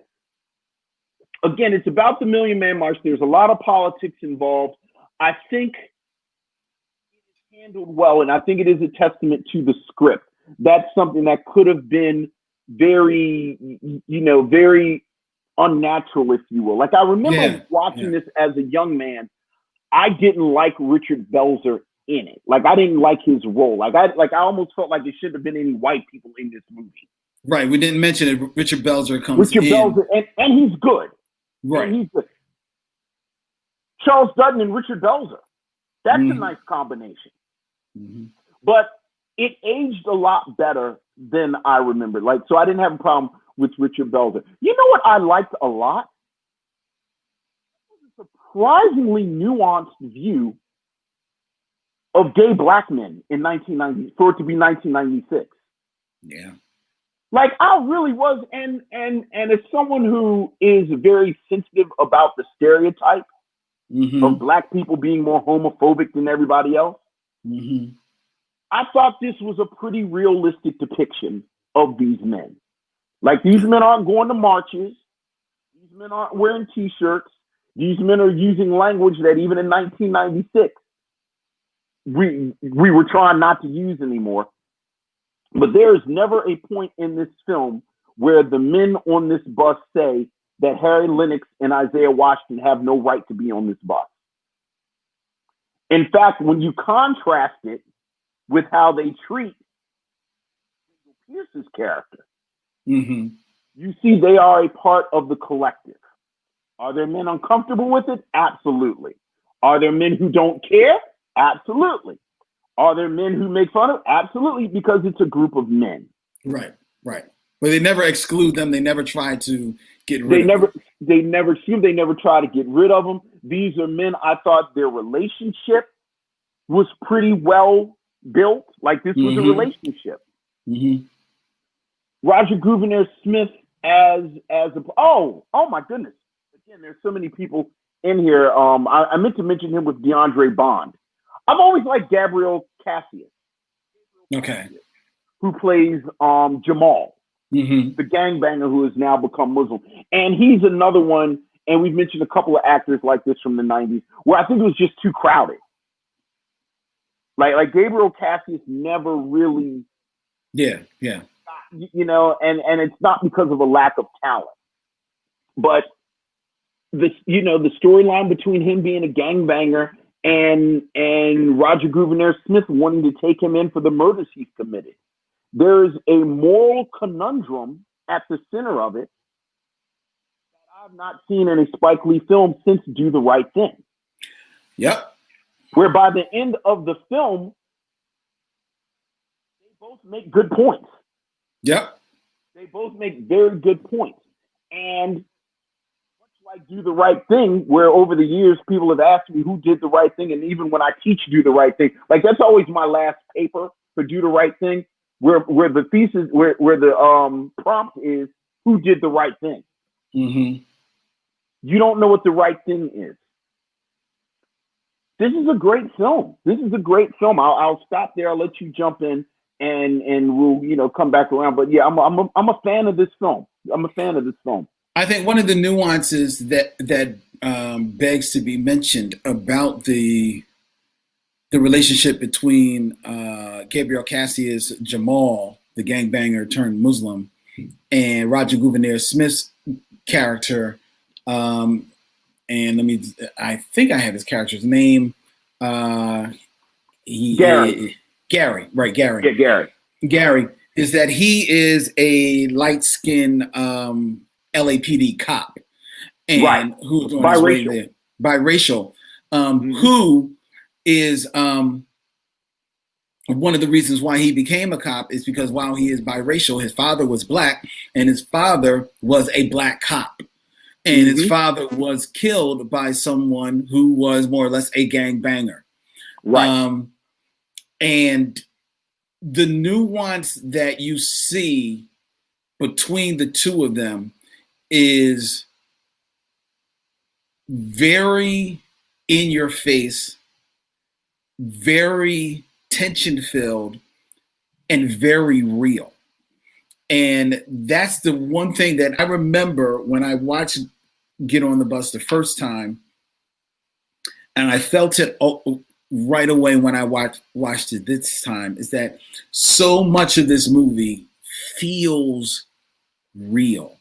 Again, it's about the Million Man March. There's a lot of politics involved. I think it is handled well, and I think it is a testament to the script. That's something that could have been very, very unnatural, if you will. Like I remember watching this as a young man. I didn't like Richard Belzer in it. Like I didn't like his role. Like I almost felt like there shouldn't have been any white people in this movie. Right. We didn't mention it. Richard Belzer comes in. Belzer, and he's good. Right. And he's good. Charles Dutton and Richard Belzer. That's a nice combination. But it aged a lot better than I remember. Like, so I didn't have a problem with Richard Belzer. You know what I liked a lot? A surprisingly nuanced view of gay black men in 1990, for it to be 1996. Yeah. Like I really was, and as someone who is very sensitive about the stereotype of black people being more homophobic than everybody else, I thought this was a pretty realistic depiction of these men. Like these men aren't going to marches, these men aren't wearing T-shirts, these men are using language that even in 1996 we were trying not to use anymore. But there is never a point in this film where the men on this bus say that Harry Lennox and Isaiah Washington have no right to be on this bus. In fact, when you contrast it with how they treat Pierce's character, you see they are a part of the collective. Are there men uncomfortable with it? Absolutely. Are there men who don't care? Absolutely. Are there men who make fun of it? Absolutely, because it's a group of men. Right, right. But they never exclude them. They never try to get rid of them. They never try to get rid of them. These are men. I thought their relationship was pretty well built. Like this was a relationship. Mm-hmm. Roger Gouverneur Smith as oh my goodness. Again, there's so many people in here. I meant to mention him with DeAndre Bond. I've always liked Gabriel Cassius. Okay. Who plays Jamal, the gangbanger who has now become Muslim. And he's another one, and we've mentioned a couple of actors like this from the 90s, where I think it was just too crowded. Like Gabriel Cassius never really... Yeah. You know, and it's not because of a lack of talent. But, the storyline between him being a gangbanger and Roger Gouverneur Smith wanting to take him in for the murders he's committed. There's a moral conundrum at the center of it that I've not seen in a Spike Lee film since Do the Right Thing. Yep. Where by the end of the film, they both make good points. Yep. They both make very good points. And much like Do the Right Thing, where over the years people have asked me who did the right thing, and even when I teach Do the Right Thing, like that's always my last paper for Do the Right Thing, where the thesis, where the prompt is who did the right thing. Mm-hmm. You don't know what the right thing is. This is a great film. I'll stop there. I'll let you jump in, and we'll come back around. But yeah, I'm a fan of this film. I think one of the nuances that begs to be mentioned about the relationship between Gabriel Cassius Jamal, the gangbanger turned Muslim, and Roger Gouverneur Smith's character. And I think I have his character's name. Gary. Gary, right? Gary. Yeah, Gary. Gary is that he is a light-skinned LAPD cop, and right. who's on his way there, biracial, who is one of the reasons why he became a cop is because while he is biracial, his father was black, and his father was a black cop. And his father was killed by someone who was more or less a gangbanger. Right. And the nuance that you see between the two of them is very in your face, very tension filled, and very real. And that's the one thing that I remember when I watched Get on the Bus the first time, and I felt it right away when I watched it this time, is that so much of this movie feels real,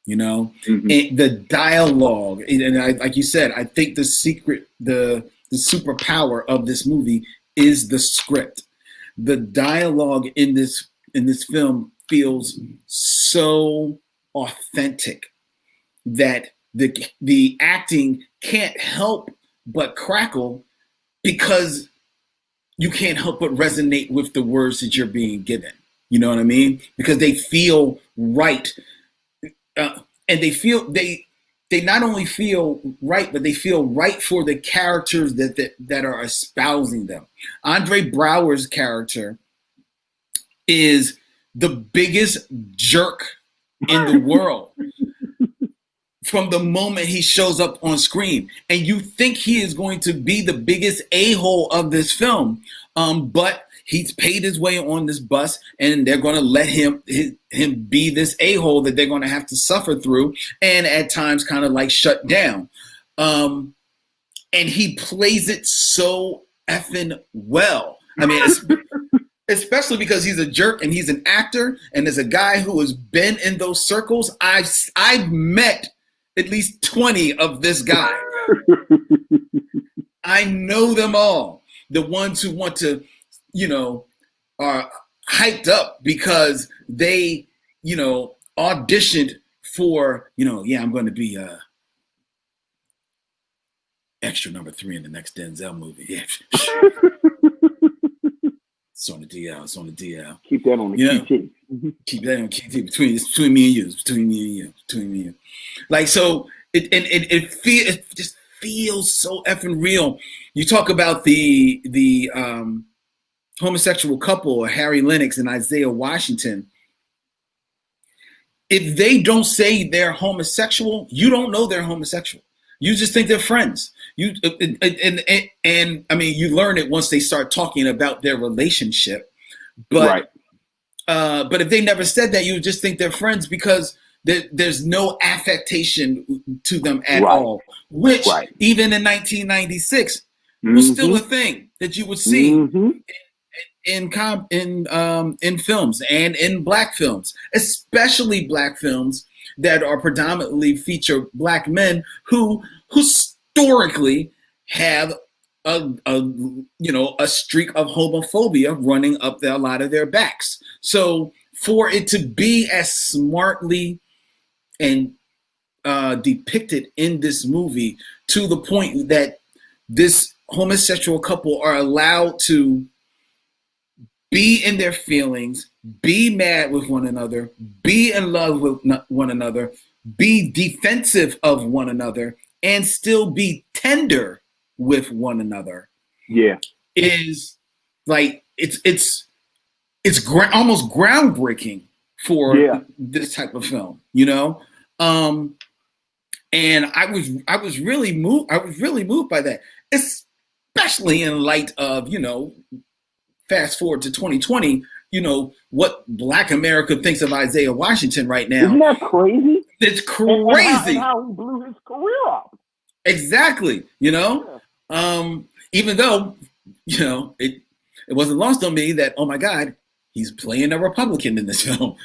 and the dialogue, and like you said, I think the secret, the superpower of this movie is the script. The dialogue in this film feels so authentic that the acting can't help but crackle because you can't help but resonate with the words that you're being given. You know what I mean? Because they feel right, and they not only feel right, but they feel right for the characters that are espousing them. Andre Braugher's character is the biggest jerk in the world from the moment he shows up on screen. And you think he is going to be the biggest a-hole of this film, but he's paid his way on this bus, and they're going to let him be this a-hole that they're going to have to suffer through, and at times kind of like shut down. And he plays it so effing well. I mean, especially because he's a jerk and he's an actor, and as a guy who has been in those circles, I've met at least 20 of this guy. I know them all. The ones who want to, are hyped up because they, auditioned for, I'm going to be extra number 3 in the next Denzel movie. Yeah. It's on the DL. Keep that on the QT. Keep that on between me and you. Between me and you. Between me and you. Like so, it just feels so effing real. You talk about the homosexual couple, Harry Lennox and Isaiah Washington. If they don't say they're homosexual, you don't know they're homosexual. You just think they're friends. You and I mean, you learn it once they start talking about their relationship. But Right. But if they never said that, you would just think they're friends because there's no affectation to them at all. Which even in 1996 was still a thing that you would see in films and in black films, especially black films that are predominantly feature black men who historically have a streak of homophobia running up a lot of their backs. So for it to be as smartly and depicted in this movie to the point that this homosexual couple are allowed to be in their feelings, be mad with one another, be in love with one another, be defensive of one another, and still be tender with one another. Yeah, is like it's almost groundbreaking for this type of film, you know. And I was really moved. I was really moved by that, especially in light of, you know, fast forward to 2020, you know, what Black America thinks of Isaiah Washington right now. Isn't that crazy? It's crazy. And how he blew his career up. Exactly. You know, even though, you know, it wasn't lost on me that, oh my God, he's playing a Republican in this film.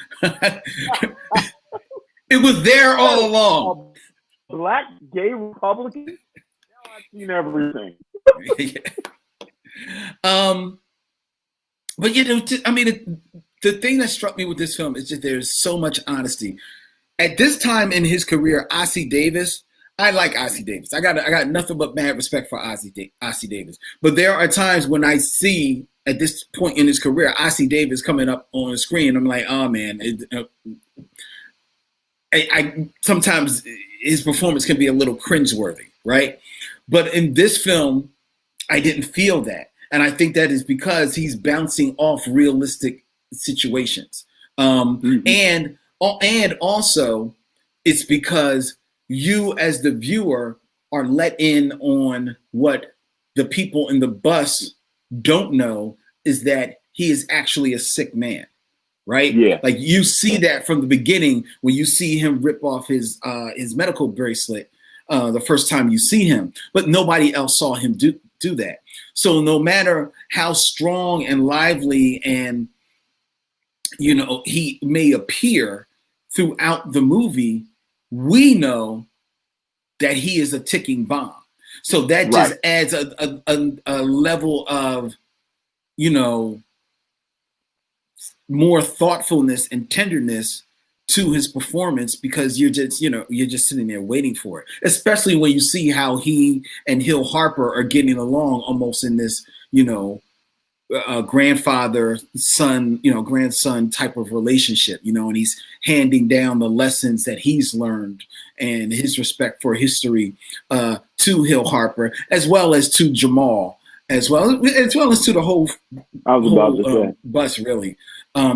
It was there all along. A black gay Republican? Now I've seen everything. But you know, I mean, the thing that struck me with this film is that there's so much honesty. At this time in his career, Ossie Davis, I like Ossie Davis. I got nothing but mad respect for Ossie Davis. But there are times when I see at this point in his career, Ossie Davis coming up on the screen, I'm like, oh man, I sometimes his performance can be a little cringeworthy, right? But in this film, I didn't feel that. And I think that is because he's bouncing off realistic situations. And also it's because you as the viewer are let in on what the people in the bus don't know, is that he is actually a sick man, right? Yeah. Like you see that from the beginning when you see him rip off his medical bracelet the first time you see him, but nobody else saw him do that. So no matter how strong and lively and, you know, he may appear throughout the movie, we know that he is a ticking bomb. So that just adds a level of, you know, more thoughtfulness and tenderness to his performance, because you're just sitting there waiting for it, especially when you see how he and Hill Harper are getting along almost in this, you know, grandson type of relationship, you know, and he's handing down the lessons that he's learned and his respect for history to Hill Harper, as well as to Jamal, as well as to the whole bus, really.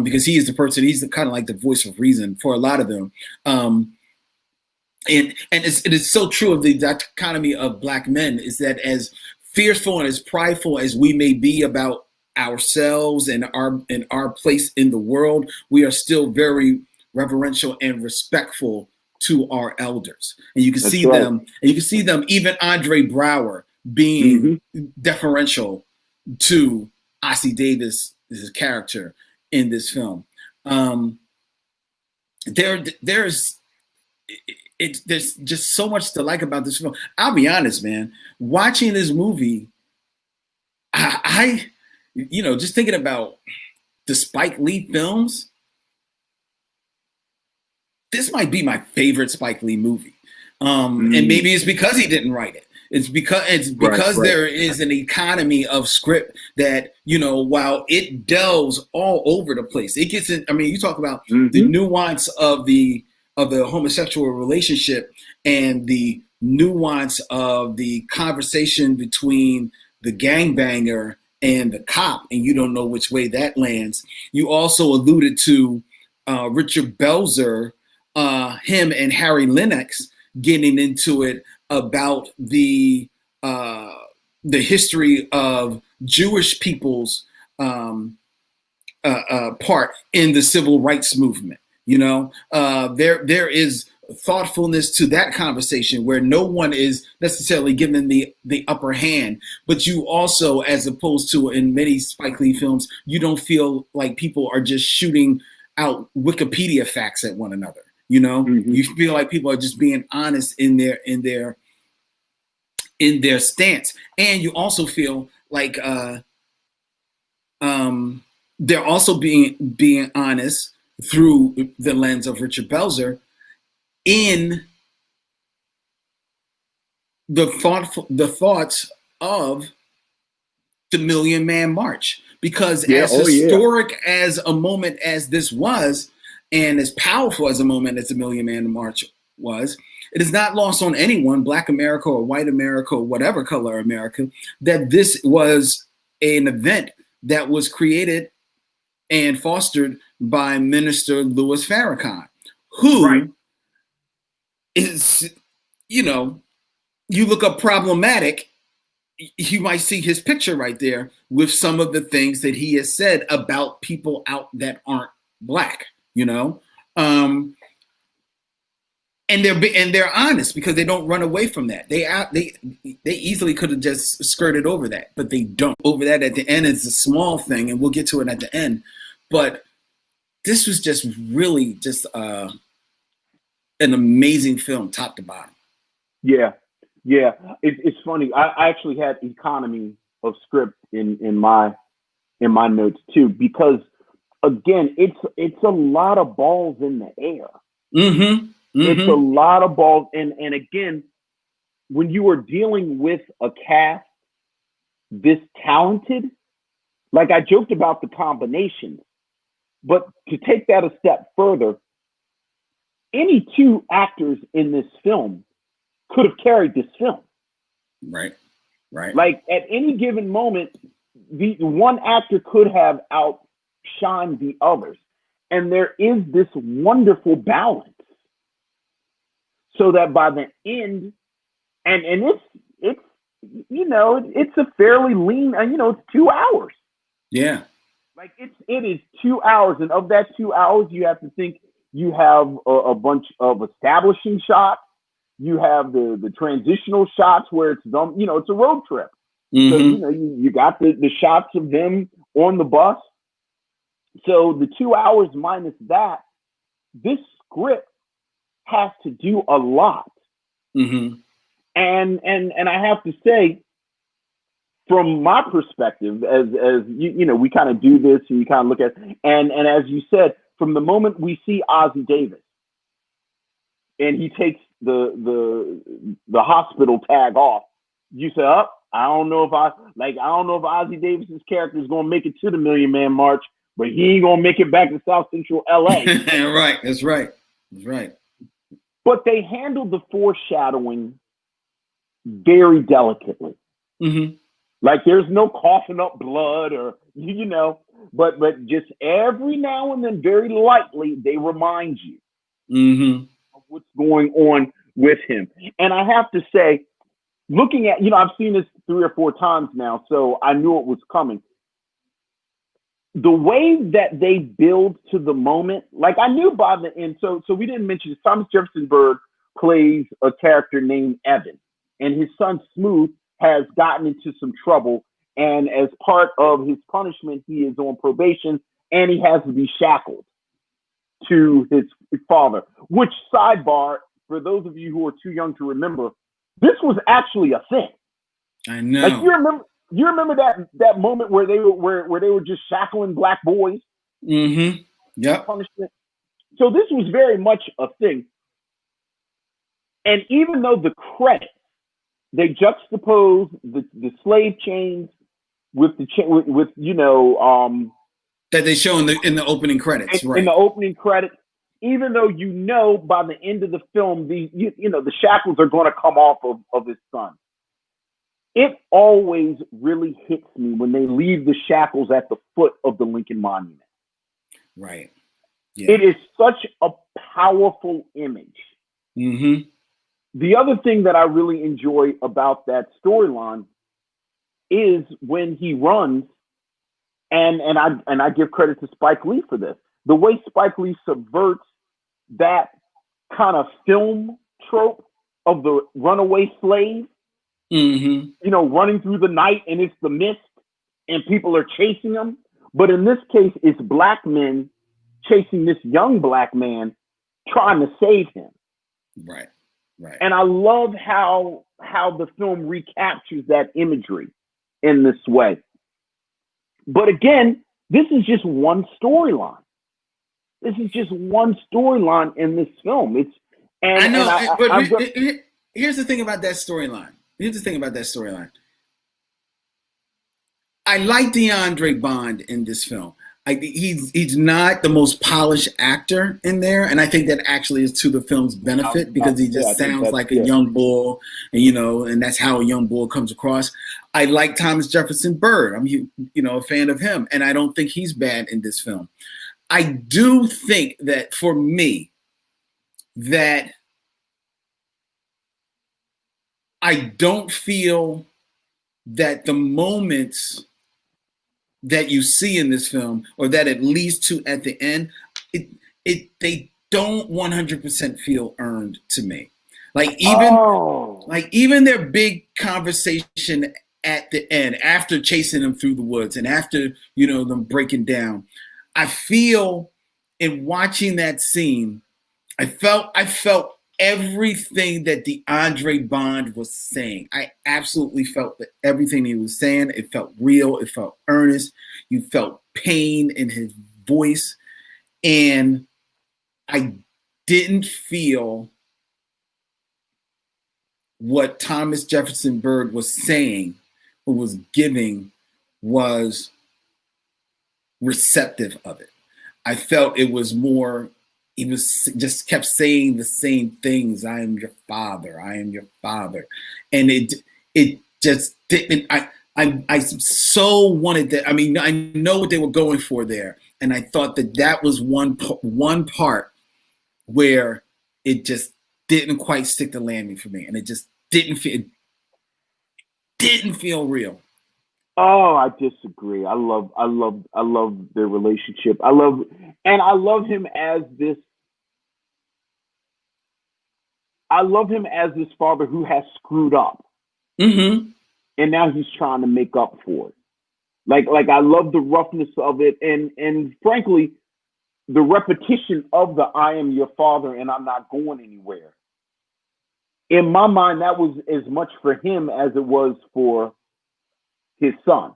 Because he is the person, he's the kind of like the voice of reason for a lot of them. And it is so true of the dichotomy of black men, is that as fearful and as prideful as we may be about ourselves and our place in the world, we are still very reverential and respectful to our elders. And you can see them, and you can see them, even Andre Brower being deferential to Ossie Davis, his character in this film. There's just so much to like about this film. I'll be honest, man. Watching this movie, I you know, just thinking about the Spike Lee films, this might be my favorite Spike Lee movie. And maybe it's because he didn't write it. It's because there is an economy of script that, while it delves all over the place, it gets in. I mean, you talk about the nuance of the homosexual relationship and the nuance of the conversation between the gangbanger and the cop, and you don't know which way that lands. You also alluded to Richard Belzer, him and Harry Lennox getting into it about the history of Jewish people's part in the civil rights movement. There is thoughtfulness to that conversation where no one is necessarily given the upper hand, but you also, as opposed to in many Spike Lee films, you don't feel like people are just shooting out Wikipedia facts at one another. You feel like people are just being honest in their stance, and you also feel like they're also being honest through the lens of Richard Belzer in the thoughts of the Million Man March, because as historic as a moment as this was, and as powerful as a moment as the Million Man March was, it is not lost on anyone, Black America or white America or whatever color America, that this was an event that was created and fostered by Minister Louis Farrakhan, who is, you look up problematic, you might see his picture right there with some of the things that he has said about people out that aren't Black, and they're honest because they don't run away from that. They easily could have just skirted over that, but they don't. Over that at the end is a small thing, and we'll get to it at the end. But this was just really just an amazing film, top to bottom. Yeah. It's funny. I actually had economy of script in my notes too, because again, it's a lot of balls in the air. It's a lot of balls, and again, when you are dealing with a cast this talented, like I joked about the combinations, but to take that a step further, any two actors in this film could have carried this film. Right. Like at any given moment, the one actor could have outshined the others. And there is this wonderful balance. So that by the end, and it's a fairly lean, it's 2 hours. Yeah. Like it is 2 hours. And of that 2 hours, you have to think you have a bunch of establishing shots. You have the transitional shots where it's them, it's a road trip. So, you got the shots of them on the bus. So the 2 hours minus that, this script has to do a lot. And I have to say, from my perspective, as we kind of do this and you kind of look at, and as you said, from the moment we see Ossie Davis and he takes the hospital tag off, you say, I don't know if Ossie Davis's character is going to make it to the Million Man March, but he ain't going to make it back to South Central LA. Right. That's right. But they handled the foreshadowing very delicately. Like there's no coughing up blood or, but just every now and then, very lightly, they remind you of what's going on with him. And I have to say, looking at, I've seen this 3 or 4 times now, so I knew it was coming. The way that they build to the moment, like I knew by the end, so we didn't mention Thomas Jefferson Byrd plays a character named Evan, and his son Smooth has gotten into some trouble, and as part of his punishment, he is on probation, and he has to be shackled to his father, which, sidebar, for those of you who are too young to remember, this was actually a thing. I know. Like you remember that moment where they were just shackling black boys? Yeah. Punishment. So this was very much a thing. And even though the credits they juxtapose the slave chains with the with that they show in the opening credits, right? In the opening credits, even though by the end of the film the shackles are going to come off of his son. It always really hits me when they leave the shackles at the foot of the Lincoln Monument. Right. Yeah. It is such a powerful image. Mm-hmm. The other thing that I really enjoy about that storyline is when he runs, and I give credit to Spike Lee for this. The way Spike Lee subverts that kind of film trope of the runaway slave, running through the night and it's the mist and people are chasing him. But in this case, it's black men chasing this young black man trying to save him. Right. Right. And I love how the film recaptures that imagery in this way. But again, this is just one storyline. This is just one storyline in this film. Here's the thing about that storyline. I like DeAndre Bond in this film. He's not the most polished actor in there, and I think that actually is to the film's benefit because he just sounds like a young bull, and that's how a young bull comes across. I like Thomas Jefferson Byrd. I'm a fan of him, and I don't think he's bad in this film. I do think that for me, that I don't feel that the moments that you see in this film, or that it leads to at the end, they don't 100% feel earned to me. Like even their big conversation at the end, after chasing them through the woods and after them breaking down, I feel in watching that scene, I felt everything that DeAndre Bond was saying. I absolutely felt that everything he was saying, it felt real, it felt earnest. You felt pain in his voice. And I didn't feel what Thomas Jefferson Byrd was saying or was giving was receptive of it. I felt it was more, he was just kept saying the same things. I am your father. I am your father. And it just didn't, I so wanted that. I mean, I know what they were going for there. And I thought that was one part where it just didn't quite stick the landing for me. And it just didn't feel real. Oh, I disagree. I love their relationship. I love him as this. I love him as this father who has screwed up, and now he's trying to make up for it. Like I love the roughness of it, and frankly, the repetition of the "I am your father and I'm not going anywhere." In my mind, that was as much for him as it was for his son,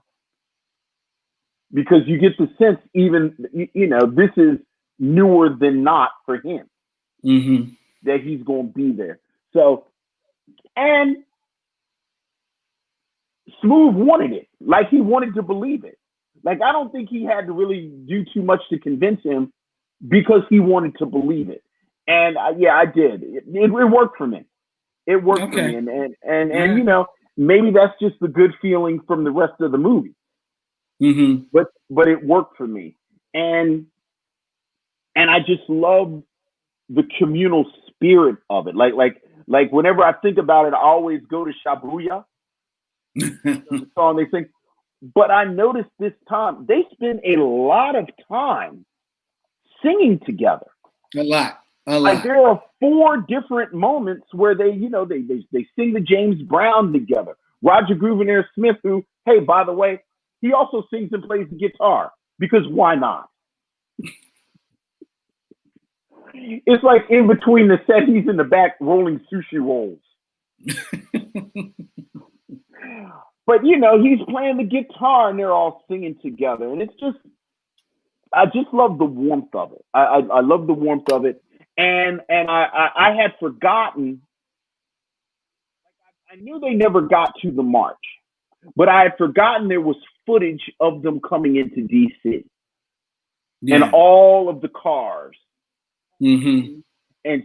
because you get the sense, even this is newer than not for him, that he's going to be there. So, and Smooth wanted it, like he wanted to believe it. Like I don't think he had to really do too much to convince him, because he wanted to believe it. And I did. It worked for me. It worked for me, and maybe that's just the good feeling from the rest of the movie. But it worked for me. And I just love the communal spirit of it. Like whenever I think about it, I always go to Shabuya, the song they sing. But I noticed this time they spend a lot of time singing together. A lot. Like there are 4 different moments where they sing the James Brown together. Roger Gouverneur Smith, who, hey, by the way, he also sings and plays the guitar, because why not? It's like in between the set, he's in the back rolling sushi rolls. But he's playing the guitar and they're all singing together, and it's just, I just love the warmth of it. I love the warmth of it. And I had forgotten. I knew they never got to the march, but I had forgotten there was footage of them coming into DC and all of the cars and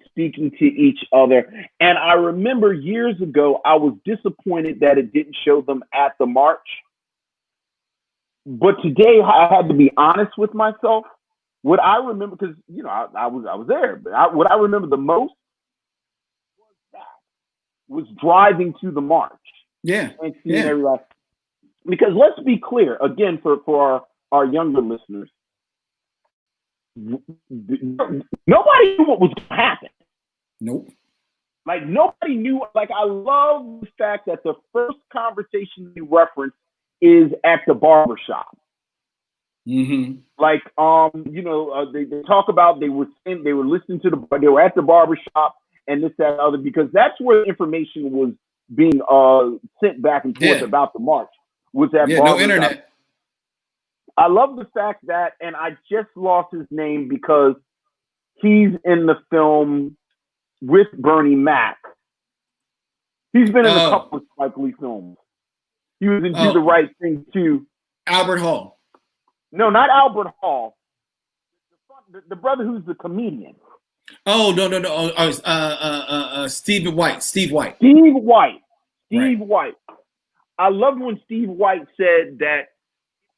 speaking to each other. And I remember years ago, I was disappointed that it didn't show them at the march. But today I had to be honest with myself. What I remember, because I was there, but what I remember the most was driving to the march. And seeing everybody. Because let's be clear, again, for our younger listeners, nobody knew what was going to happen. Nope. Like, nobody knew. Like, I love the fact that the first conversation we reference is at the barbershop. Like, they talk about they were listening to they were at the barbershop and this, that, and other, because that's where information was being sent back and forth about the march. Was that no internet. I love the fact that, and I just lost his name because he's in the film with Bernie Mac. He's been in a couple of Spike Lee films. He was in Do the Right Thing too. Albert Hall. No, not Albert Hall. The brother who's the comedian. Oh, no. Steve White. Steve White. I loved when Steve White said that it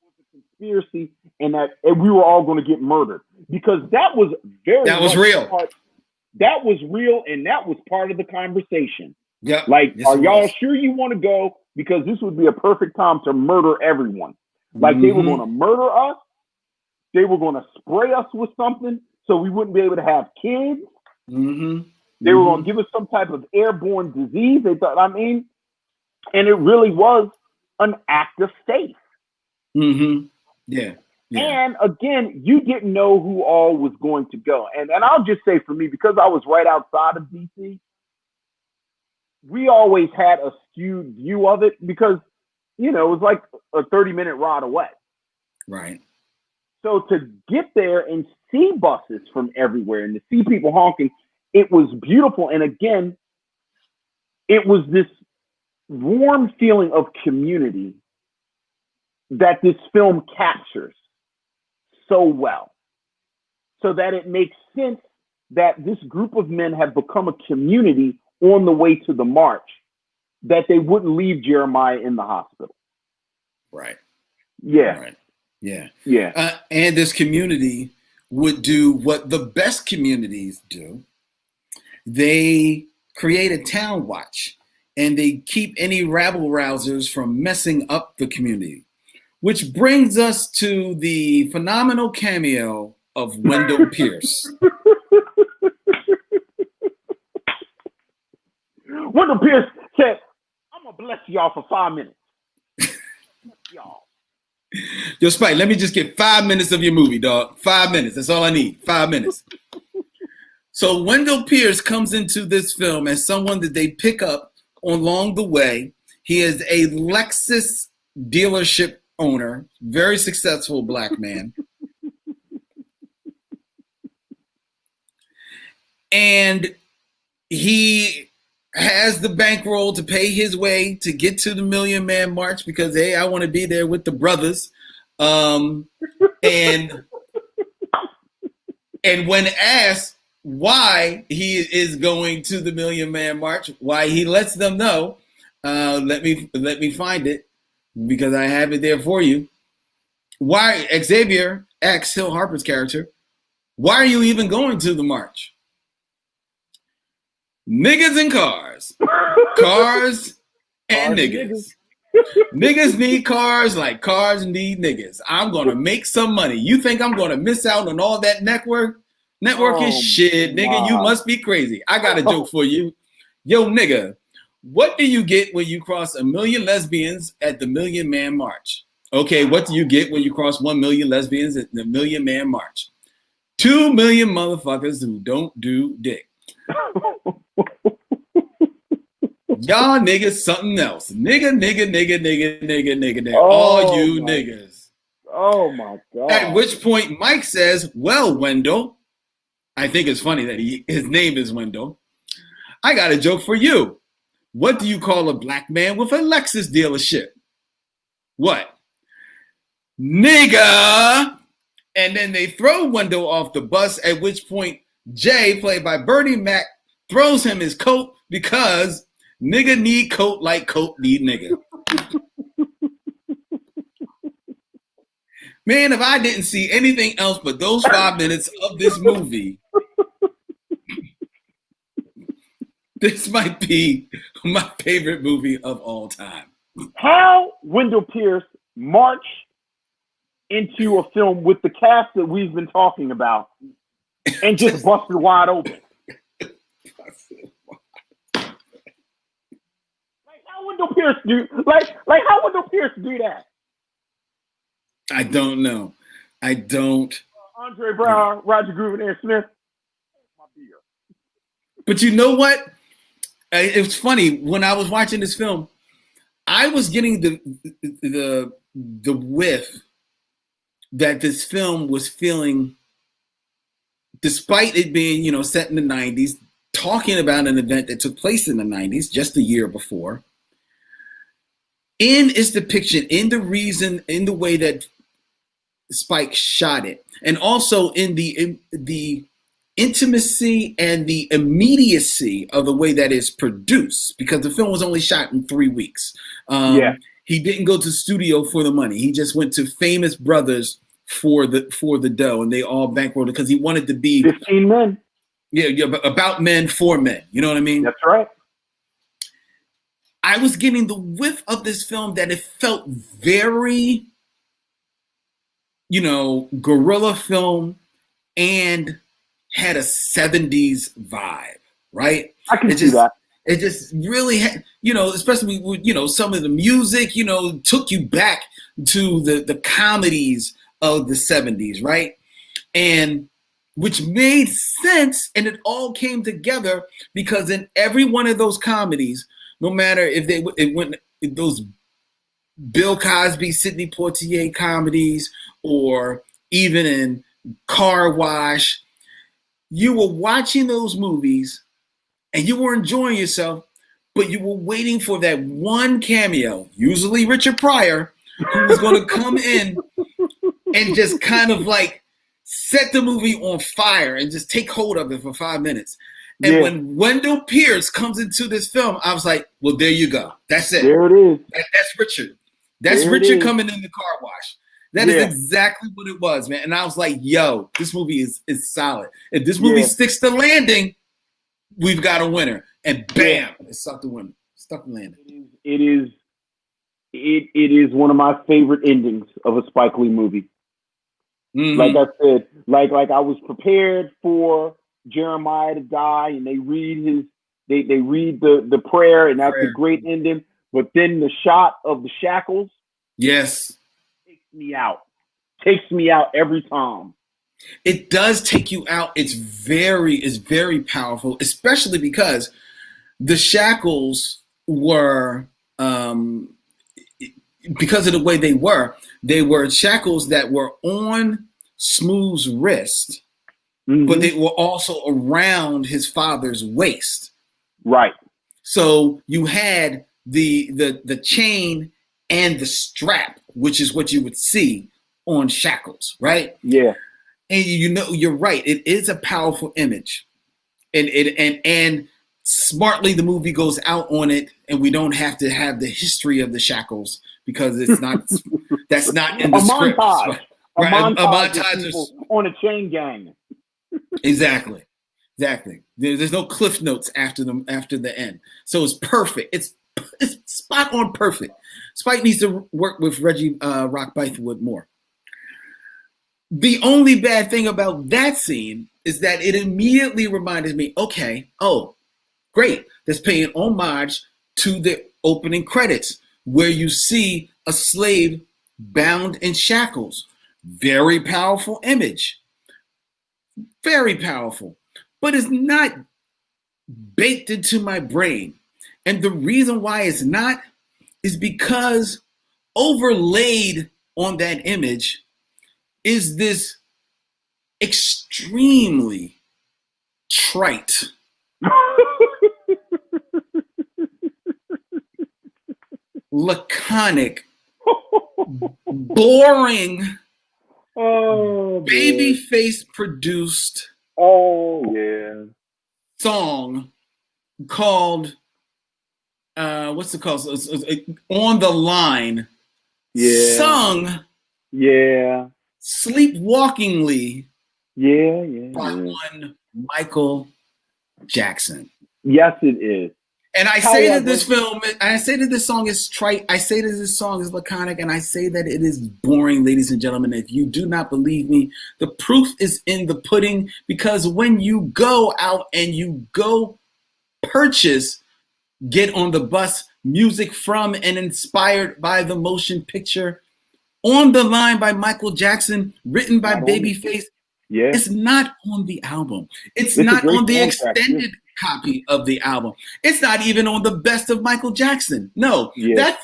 was a conspiracy and that we were all going to get murdered, because that was real. That was real, and that was part of the conversation. Yeah. Like, are y'all sure you want to go? Because this would be a perfect time to murder everyone. Like, they were going to murder us. They were going to spray us with something so we wouldn't be able to have kids. They were going to give us some type of airborne disease. They thought, and it really was an act of faith. Yeah. And again, you didn't know who all was going to go. And I'll just say, for me, because I was right outside of DC, we always had a skewed view of it because, it was like a 30-minute ride away. Right. So to get there and see buses from everywhere and to see people honking, it was beautiful. And again, it was this warm feeling of community that this film captures so well, so that it makes sense that this group of men have become a community on the way to the march, that they wouldn't leave Jeremiah in the hospital. Right. Yeah. Right. Yeah. Yeah. And this community would do what the best communities do. They create a town watch, and they keep any rabble-rousers from messing up the community, which brings us to the phenomenal cameo of Wendell Pierce. Wendell Pierce said, "I'm going to bless y'all for 5 minutes." Y'all. Yo, Spike, let me just get 5 minutes of your movie, dog. 5 minutes. That's all I need. 5 minutes. So Wendell Pierce comes into this film as someone that they pick up along the way. He is a Lexus dealership owner, very successful black man. And he has the bankroll to pay his way to get to the Million Man March because, hey, I want to be there with the brothers. And when asked why he is going to the Million Man March, why he lets them know, let me find it because I have it there for you. Why Xavier asks Hill Harper's character, why are you even going to the march? Niggas and cars. Cars and niggas. Niggas need cars like cars need niggas. I'm going to make some money. You think I'm going to miss out on all that networking shit, nigga? You must be crazy. I got a joke for you. Yo, nigga, what do you get when you cross 1 million lesbians at the Million Man March? Okay, what do you get when you cross 1 million lesbians at the Million Man March? 2 million motherfuckers who don't do dick. Y'all niggas something else. Nigga. All you niggas. Oh my God. At which point Mike says, well, Wendell, I think it's funny that his name is Wendell. I got a joke for you. What do you call a black man with a Lexus dealership? What? Nigga! And then they throw Wendell off the bus, at which point Jay, played by Bernie Mac, throws him his coat because nigga need coat like coat need nigga. Man, if I didn't see anything else but those 5 minutes of this movie, this might be my favorite movie of all time. How Wendell Pierce marched into a film with the cast that we've been talking about and just busted wide open. Like how Wendell Pierce do how Wendell Pierce do that? I don't know. I don't. Andre Brown, Roger Groove, and Aaron Smith. My beer. But you know what? It was funny when I was watching this film. I was getting the whiff that this film was feeling, despite it being set in the 90s, talking about an event that took place in the 90s, just a year before. In its depiction, in the reason, in the way that Spike shot it, and also in the intimacy and the immediacy of the way that it's produced, because the film was only shot in 3 weeks. He didn't go to the studio for the money. He just went to Famous Brothers for the dough, and they all bankrolled it because he wanted to be 15 men. Yeah, about men for men. You know what I mean? That's right. I was getting the whiff of this film that it felt very, guerrilla film and had a 70s vibe, right? I can see that. It just really had, especially with, some of the music, took you back to the comedies of the 70s, right? And which made sense, and it all came together because in every one of those comedies, no matter if it went those Bill Cosby, Sidney Poitier comedies, or even in Car Wash, you were watching those movies and you were enjoying yourself, but you were waiting for that one cameo, usually Richard Pryor, who was going to come in and just kind of like set the movie on fire and just take hold of it for 5 minutes. And when Wendell Pierce comes into this film, I was like, well, there you go. That's it. There it is. That's Richard. That's Richard coming in the Car Wash. That is exactly what it was, man. And I was like, yo, this movie is solid. If this movie sticks the landing, we've got a winner. And bam, it stuck the winner. Stuck the landing. It is one of my favorite endings of a Spike Lee movie. Mm-hmm. Like I said, like I was prepared for Jeremiah to die, and they read the prayer, and that's a great ending. But then the shot of the shackles, takes me out every time. It does take you out. It's very powerful, especially because the shackles were because of the way they were shackles that were on Smooth's wrist. Mm-hmm. But they were also around his father's waist. Right. So you had the chain and the strap, which is what you would see on shackles, right? Yeah. And you're right. It is a powerful image. And smartly the movie goes out on it, and we don't have to have the history of the shackles because it's not that's not in the script. Montage. Right? A montage on a chain gang. Exactly. There's no cliff notes after the end, so it's perfect. It's spot on perfect. Spike needs to work with Reggie Rock Bythewood more. The only bad thing about that scene is that it immediately reminded me, okay, oh, great, that's paying homage to the opening credits where you see a slave bound in shackles. Very powerful image. Very powerful, but it's not baked into my brain. And the reason why it's not is because overlaid on that image is this extremely trite laconic, boring, babyface produced song called what's it called? On the Line. Sung sleepwalkingly by one Michael Jackson. Yes, it is. And I say that this film, I say that this song is trite, I say that this song is laconic, and I say that it is boring, ladies and gentlemen. If you do not believe me, the proof is in the pudding, because when you go out and you go purchase Get on the Bus, music from and inspired by the motion picture On the Line by Michael Jackson, written by Babyface, it's not on the album. It's not on the extended copy of the album. It's not even on the Best of Michael Jackson. No, that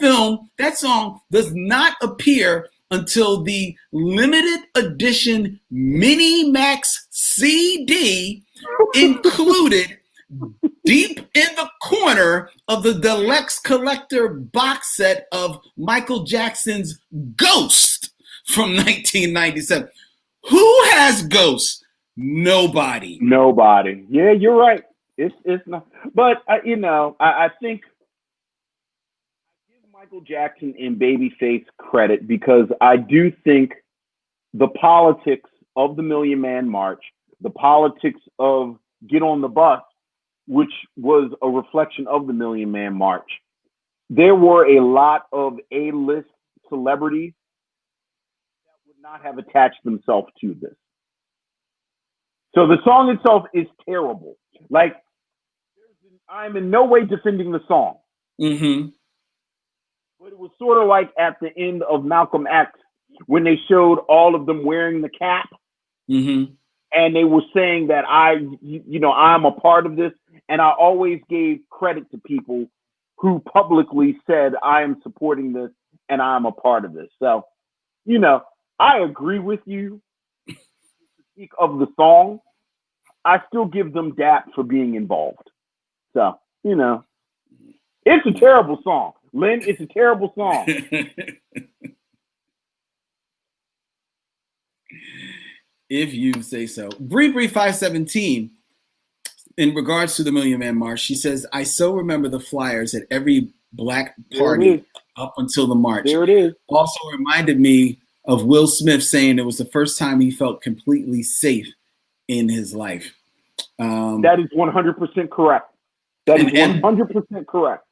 song does not appear until the limited edition Mini Max CD included deep in the corner of the Deluxe Collector box set of Michael Jackson's Ghost from 1997. Who has Ghost? Nobody. Yeah, you're right. It's not. But I think I give Michael Jackson and Babyface credit, because I do think the politics of the Million Man March, the politics of Get on the Bus, which was a reflection of the Million Man March, there were a lot of A-list celebrities that would not have attached themselves to this. So the song itself is terrible. Like, I'm in no way defending the song. Mm-hmm. But it was sort of like at the end of Malcolm X, when they showed all of them wearing the cap. Mm-hmm. And they were saying that I'm a part of this. And I always gave credit to people who publicly said, I am supporting this and I'm a part of this. So, I agree with you. Speak of the song, I still give them dap for being involved. So, it's a terrible song. Len, it's a terrible song. If you say so. Bree 517, in regards to the Million Man March, she says, I so remember the flyers at every black party up until the march. There it is. Also reminded me of Will Smith saying it was the first time he felt completely safe in his life. That is 100% correct. That is 100% correct.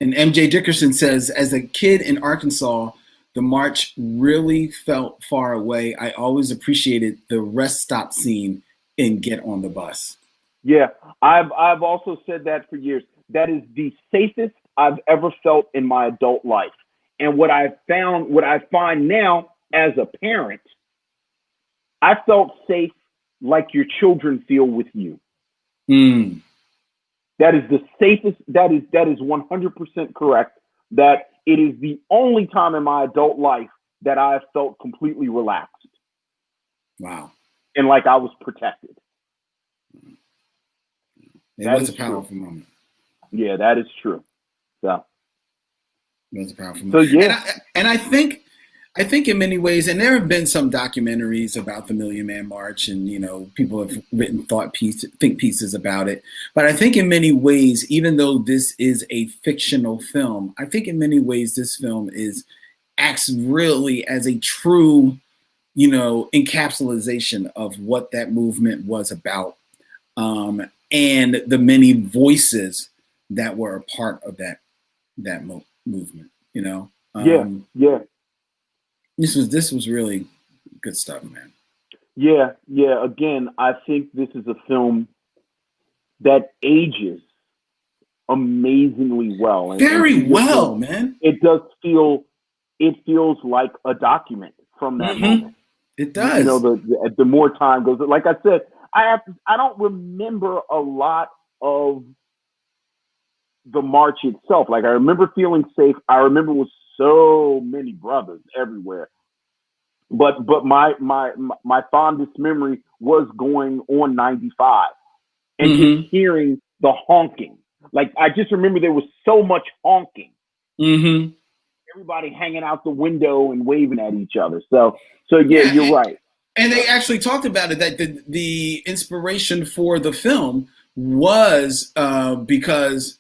And MJ Dickerson says, as a kid in Arkansas, the march really felt far away. I always appreciated the rest stop scene in Get on the Bus. Yeah, I've also said that for years. That is the safest I've ever felt in my adult life. And what I find now as a parent, I felt safe like your children feel with you. Mm. That is the safest. That is 100% correct. That it is the only time in my adult life that I have felt completely relaxed. Wow. And like I was protected. It was a powerful moment. Yeah, that is true. So it was a powerful moment. So yeah. And I think in many ways, and there have been some documentaries about the Million Man March, and people have written think pieces about it. But I think in many ways, even though this is a fictional film, I think in many ways this film acts really as a true, encapsulation of what that movement was about, and the many voices that were a part of that movement. Yeah. This was really good stuff, man. Yeah. Again, I think this is a film that ages amazingly well. Very well, man. It feels like a document from that moment. It does. The more time goes, like I said, I don't remember a lot of the march itself. Like, I remember feeling safe. I remember with so many brothers everywhere. But my fondest memory was going on 95 and just hearing the honking. Like, I just remember there was so much honking. Mm-hmm. everybody hanging out the window and waving at each other. So yeah, you're right. And they actually talked about it, that the inspiration for the film was because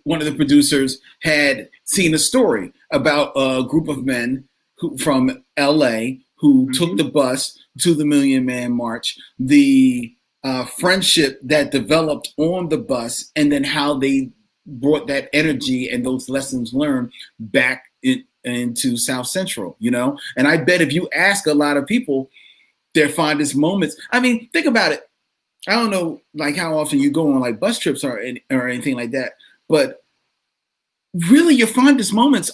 one of the producers had seen a story about a group of men from LA who took the bus to the Million Man March, the friendship that developed on the bus, and then how they brought that energy and those lessons learned back into South Central, And I bet if you ask a lot of people their fondest moments, I mean, think about it. I don't know, like, how often you go on like bus trips or anything like that, but really your fondest moments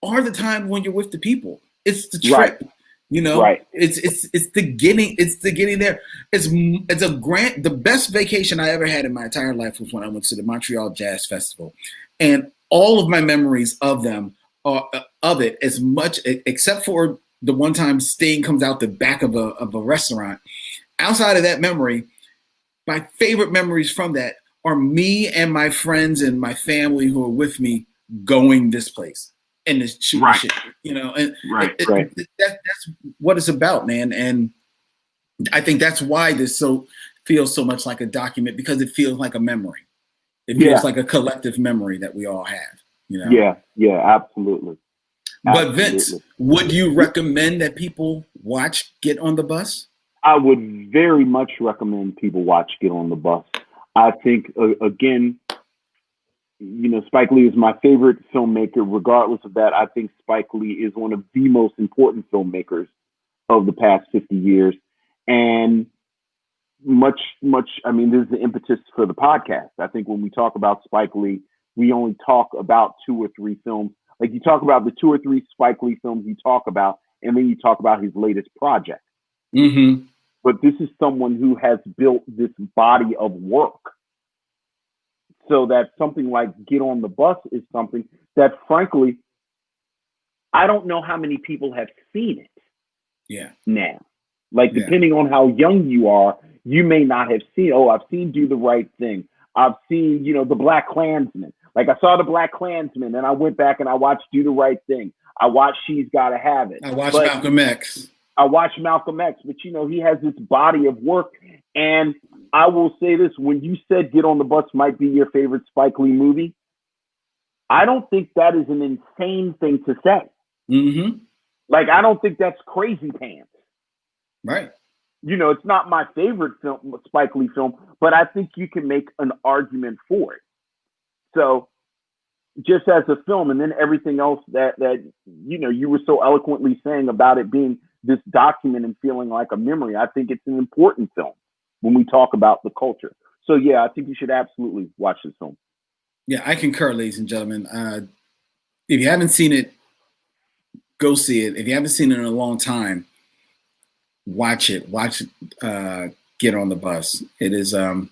are the time when you're with the people. It's the trip, Right. It's the getting there. The best vacation I ever had in my entire life was when I went to the Montreal Jazz Festival, and all of my memories of them of it, as much except for the one time Sting comes out the back of a restaurant. Outside of that memory, my favorite memories from that are me and my friends and my family who are with me going this place and this shooting shit, and that's what it's about, man. And I think that's why this feels so much like a document, because it feels like a memory. It feels like a collective memory that we all have. Yeah, absolutely. But Vince, would you recommend that people watch Get on the Bus? I would very much recommend people watch Get on the Bus. I think, again, Spike Lee is my favorite filmmaker. Regardless of that, I think Spike Lee is one of the most important filmmakers of the past 50 years. And much, I mean, this is the impetus for the podcast. I think when we talk about Spike Lee, we only talk about 2 or 3 films. Like, you talk about the 2 or 3 Spike Lee films you talk about, and then you talk about his latest project. Mm-hmm. But this is someone who has built this body of work. So that something like Get on the Bus is something that, frankly, I don't know how many people have seen it. Yeah. Now, like, depending on how young you are, you may not have seen. Oh, I've seen Do the Right Thing. I've seen, The Black Klansman. Like, I saw The Black Klansman, and I went back and I watched Do the Right Thing. I watched She's Gotta Have It. I watched Malcolm X. But he has this body of work. And I will say this: when you said Get on the Bus might be your favorite Spike Lee movie, I don't think that is an insane thing to say. Mm-hmm. Like, I don't think that's crazy pants. Right. It's not my favorite Spike Lee film, but I think you can make an argument for it. So, just as a film, and then everything else that you were so eloquently saying about it being this document and feeling like a memory, I think it's an important film when we talk about the culture. So yeah, I think you should absolutely watch this film. Yeah, I concur, ladies and gentlemen. If you haven't seen it, go see it. If you haven't seen it in a long time, watch it. Get on the Bus. It is a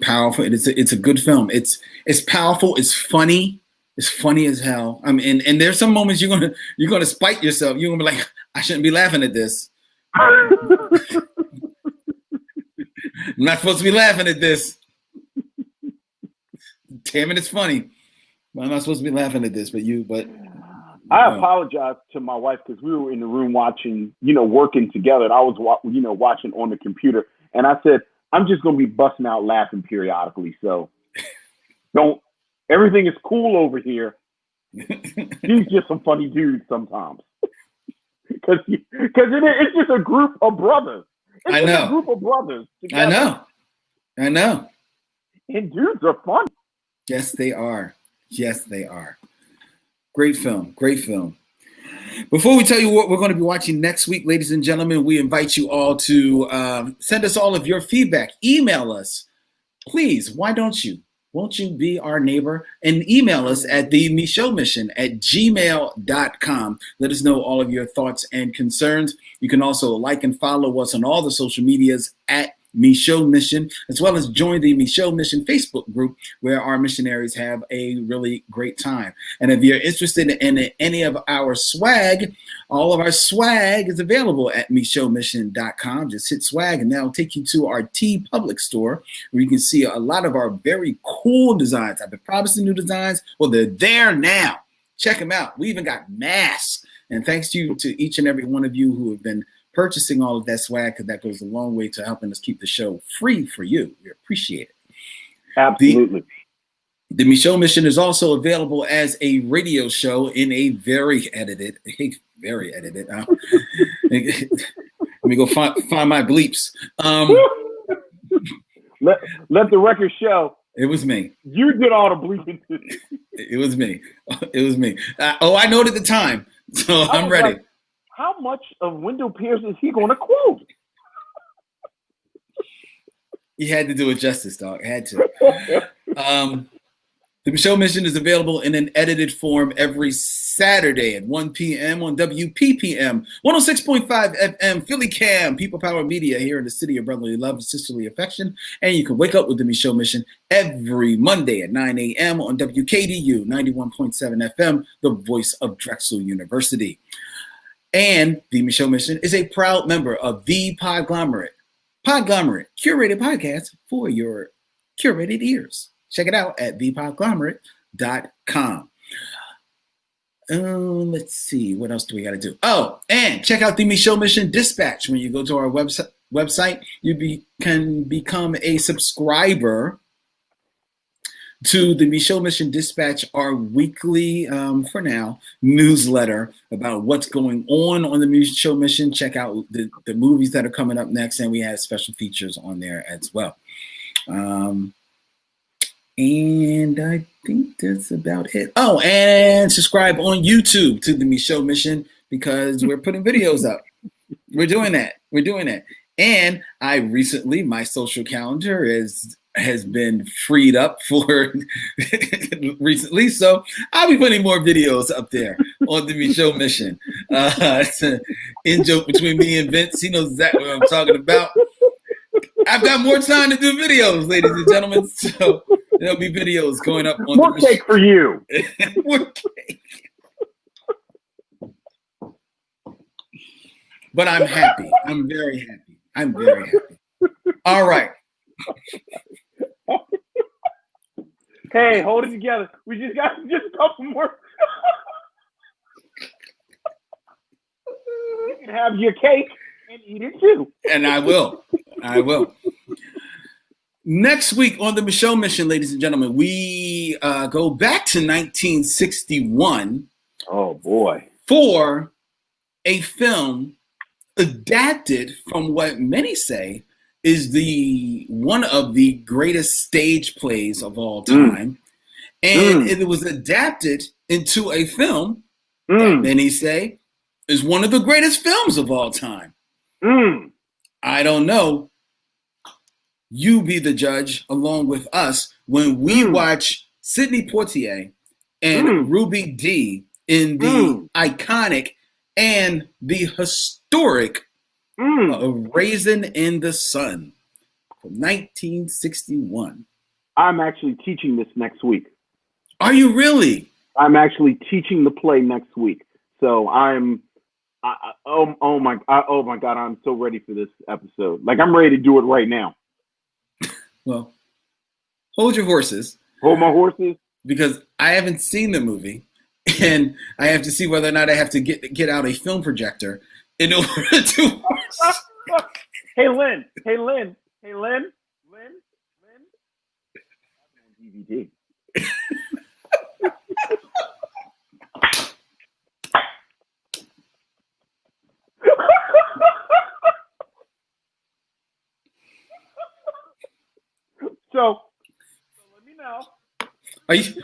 powerful. It's a good film. It's powerful. It's funny. It's funny as hell. I mean, and there's some moments you're gonna spite yourself. You're gonna be like, I shouldn't be laughing at this. I'm not supposed to be laughing at this. Damn it, it's funny. I'm not supposed to be laughing at this, but I apologize to my wife, because we were in the room watching, working together, and I was, watching on the computer, and I said, I'm just going to be busting out laughing periodically. So everything is cool over here. He's just some funny dude sometimes. Because it's just a group of brothers. I know. A group of brothers together. I know. And dudes are fun. Yes, they are. Great film. Before we tell you what we're going to be watching next week, ladies and gentlemen, we invite you all to send us all of your feedback. Email us, please. Why don't you? Won't you be our neighbor? And email us at the Micheaux Mission at gmail.com. Let us know all of your thoughts and concerns. You can also like and follow us on all the social medias at Micheaux Mission, as well as join the Micheaux Mission Facebook group, where our missionaries have a really great time. And if you're interested in any of our swag, all of our swag is available at micheauxmission.com. Just hit swag and that'll take you to our T Public store, where you can see a lot of our very cool designs. I've been promising new designs. Well, they're there now. Check them out. We even got masks. And thanks to each and every one of you who have been purchasing all of that swag, because that goes a long way to helping us keep the show free for you. We appreciate it. Absolutely. The Micheaux Mission is also available as a radio show in a very edited. Let me go find my bleeps. Let the record show. It was me. You did all the bleeping. It was me. It was me. I know it at the time, so I'm ready. Like, how much of Wendell Pierce is he going to quote? You had to do it justice, dog. Had to. The Micheaux Mission is available in an edited form every Saturday at 1 p.m. on WPPM, 106.5 FM, Philly Cam, People Power Media here in the city of brotherly love and sisterly affection. And you can wake up with the Micheaux Mission every Monday at 9 a.m. on WKDU, 91.7 FM, the voice of Drexel University. And the Micheaux Mission is a proud member of The Podglomerate. Podglomerate, curated podcast for your curated ears. Check it out at thepodglomerate.com. Let's see. What else do we got to do? Oh, and check out the Micheaux Mission Dispatch. When you go to our website, you can become a subscriber to the Micheaux Mission Dispatch, our weekly, for now, newsletter about what's going on the Micheaux Mission. Check out the movies that are coming up next, and we have special features on there as well. And I think that's about it. Oh, and subscribe on YouTube to the Micheaux Mission because we're putting videos up. We're doing that. And I recently, my social calendar has been freed up for recently. So I'll be putting more videos up there on the Micheaux Mission. It's an in-joke between me and Vince. He knows exactly what I'm talking about. I've got more time to do videos, ladies and gentlemen. So there'll be videos going up on more cake for you. More cake. But I'm happy. I'm very happy. All right. Hey, hold it together. We just got just a couple more. You can have your cake and eat it too. And I will. Next week on the Micheaux Mission, ladies and gentlemen, we go back to 1961. Oh, boy. For a film adapted from what many say is one of the greatest stage plays of all time. And it was adapted into a film that many say is one of the greatest films of all time. I don't know. You be the judge along with us when we watch Sidney Poitier and Ruby Dee in the iconic and the historic Raisin in the Sun from 1961. I'm actually teaching this next week. Are you really? I'm actually teaching the play next week. So oh my God, I'm so ready for this episode. Like, I'm ready to do it right now. Well, hold your horses. Hold my horses? Because I haven't seen the movie, and I have to see whether or not I have to get out a film projector in order to. Hey, Len. DVD. So let me know. Are you?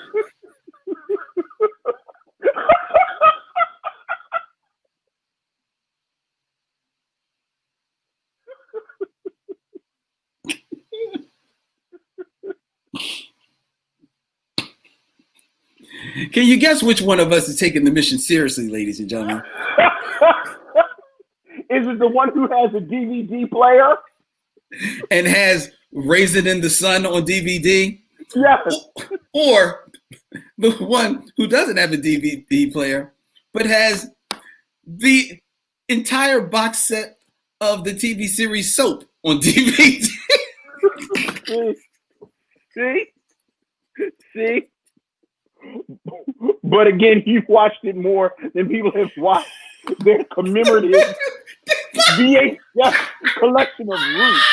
Can you guess which one of us is taking the mission seriously, ladies and gentlemen? Is it the one who has a DVD player? And has Raisin in the Sun on DVD? Yes. Or the one who doesn't have a DVD player, but has the entire box set of the TV series Soap on DVD? See? But again, you've watched it more than people have watched their commemorative VHS collection of roots.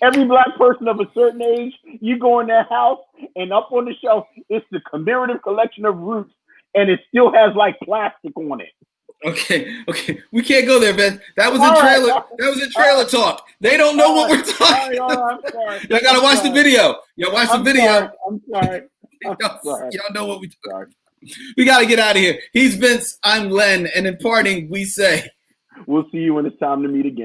Every black person of a certain age, you go in their house and up on the shelf, it's the commemorative collection of roots, and it still has like plastic on it. Okay, we can't go there, Ben. That was a trailer. That was a trailer talk. They don't know what we're talking about. I'm sorry. Y'all gotta watch the video. Y'all watch the video. I'm sorry. Y'all know what we talking. We gotta get out of here. He's Vince. I'm Len, and in parting, we say, we'll see you when it's time to meet again.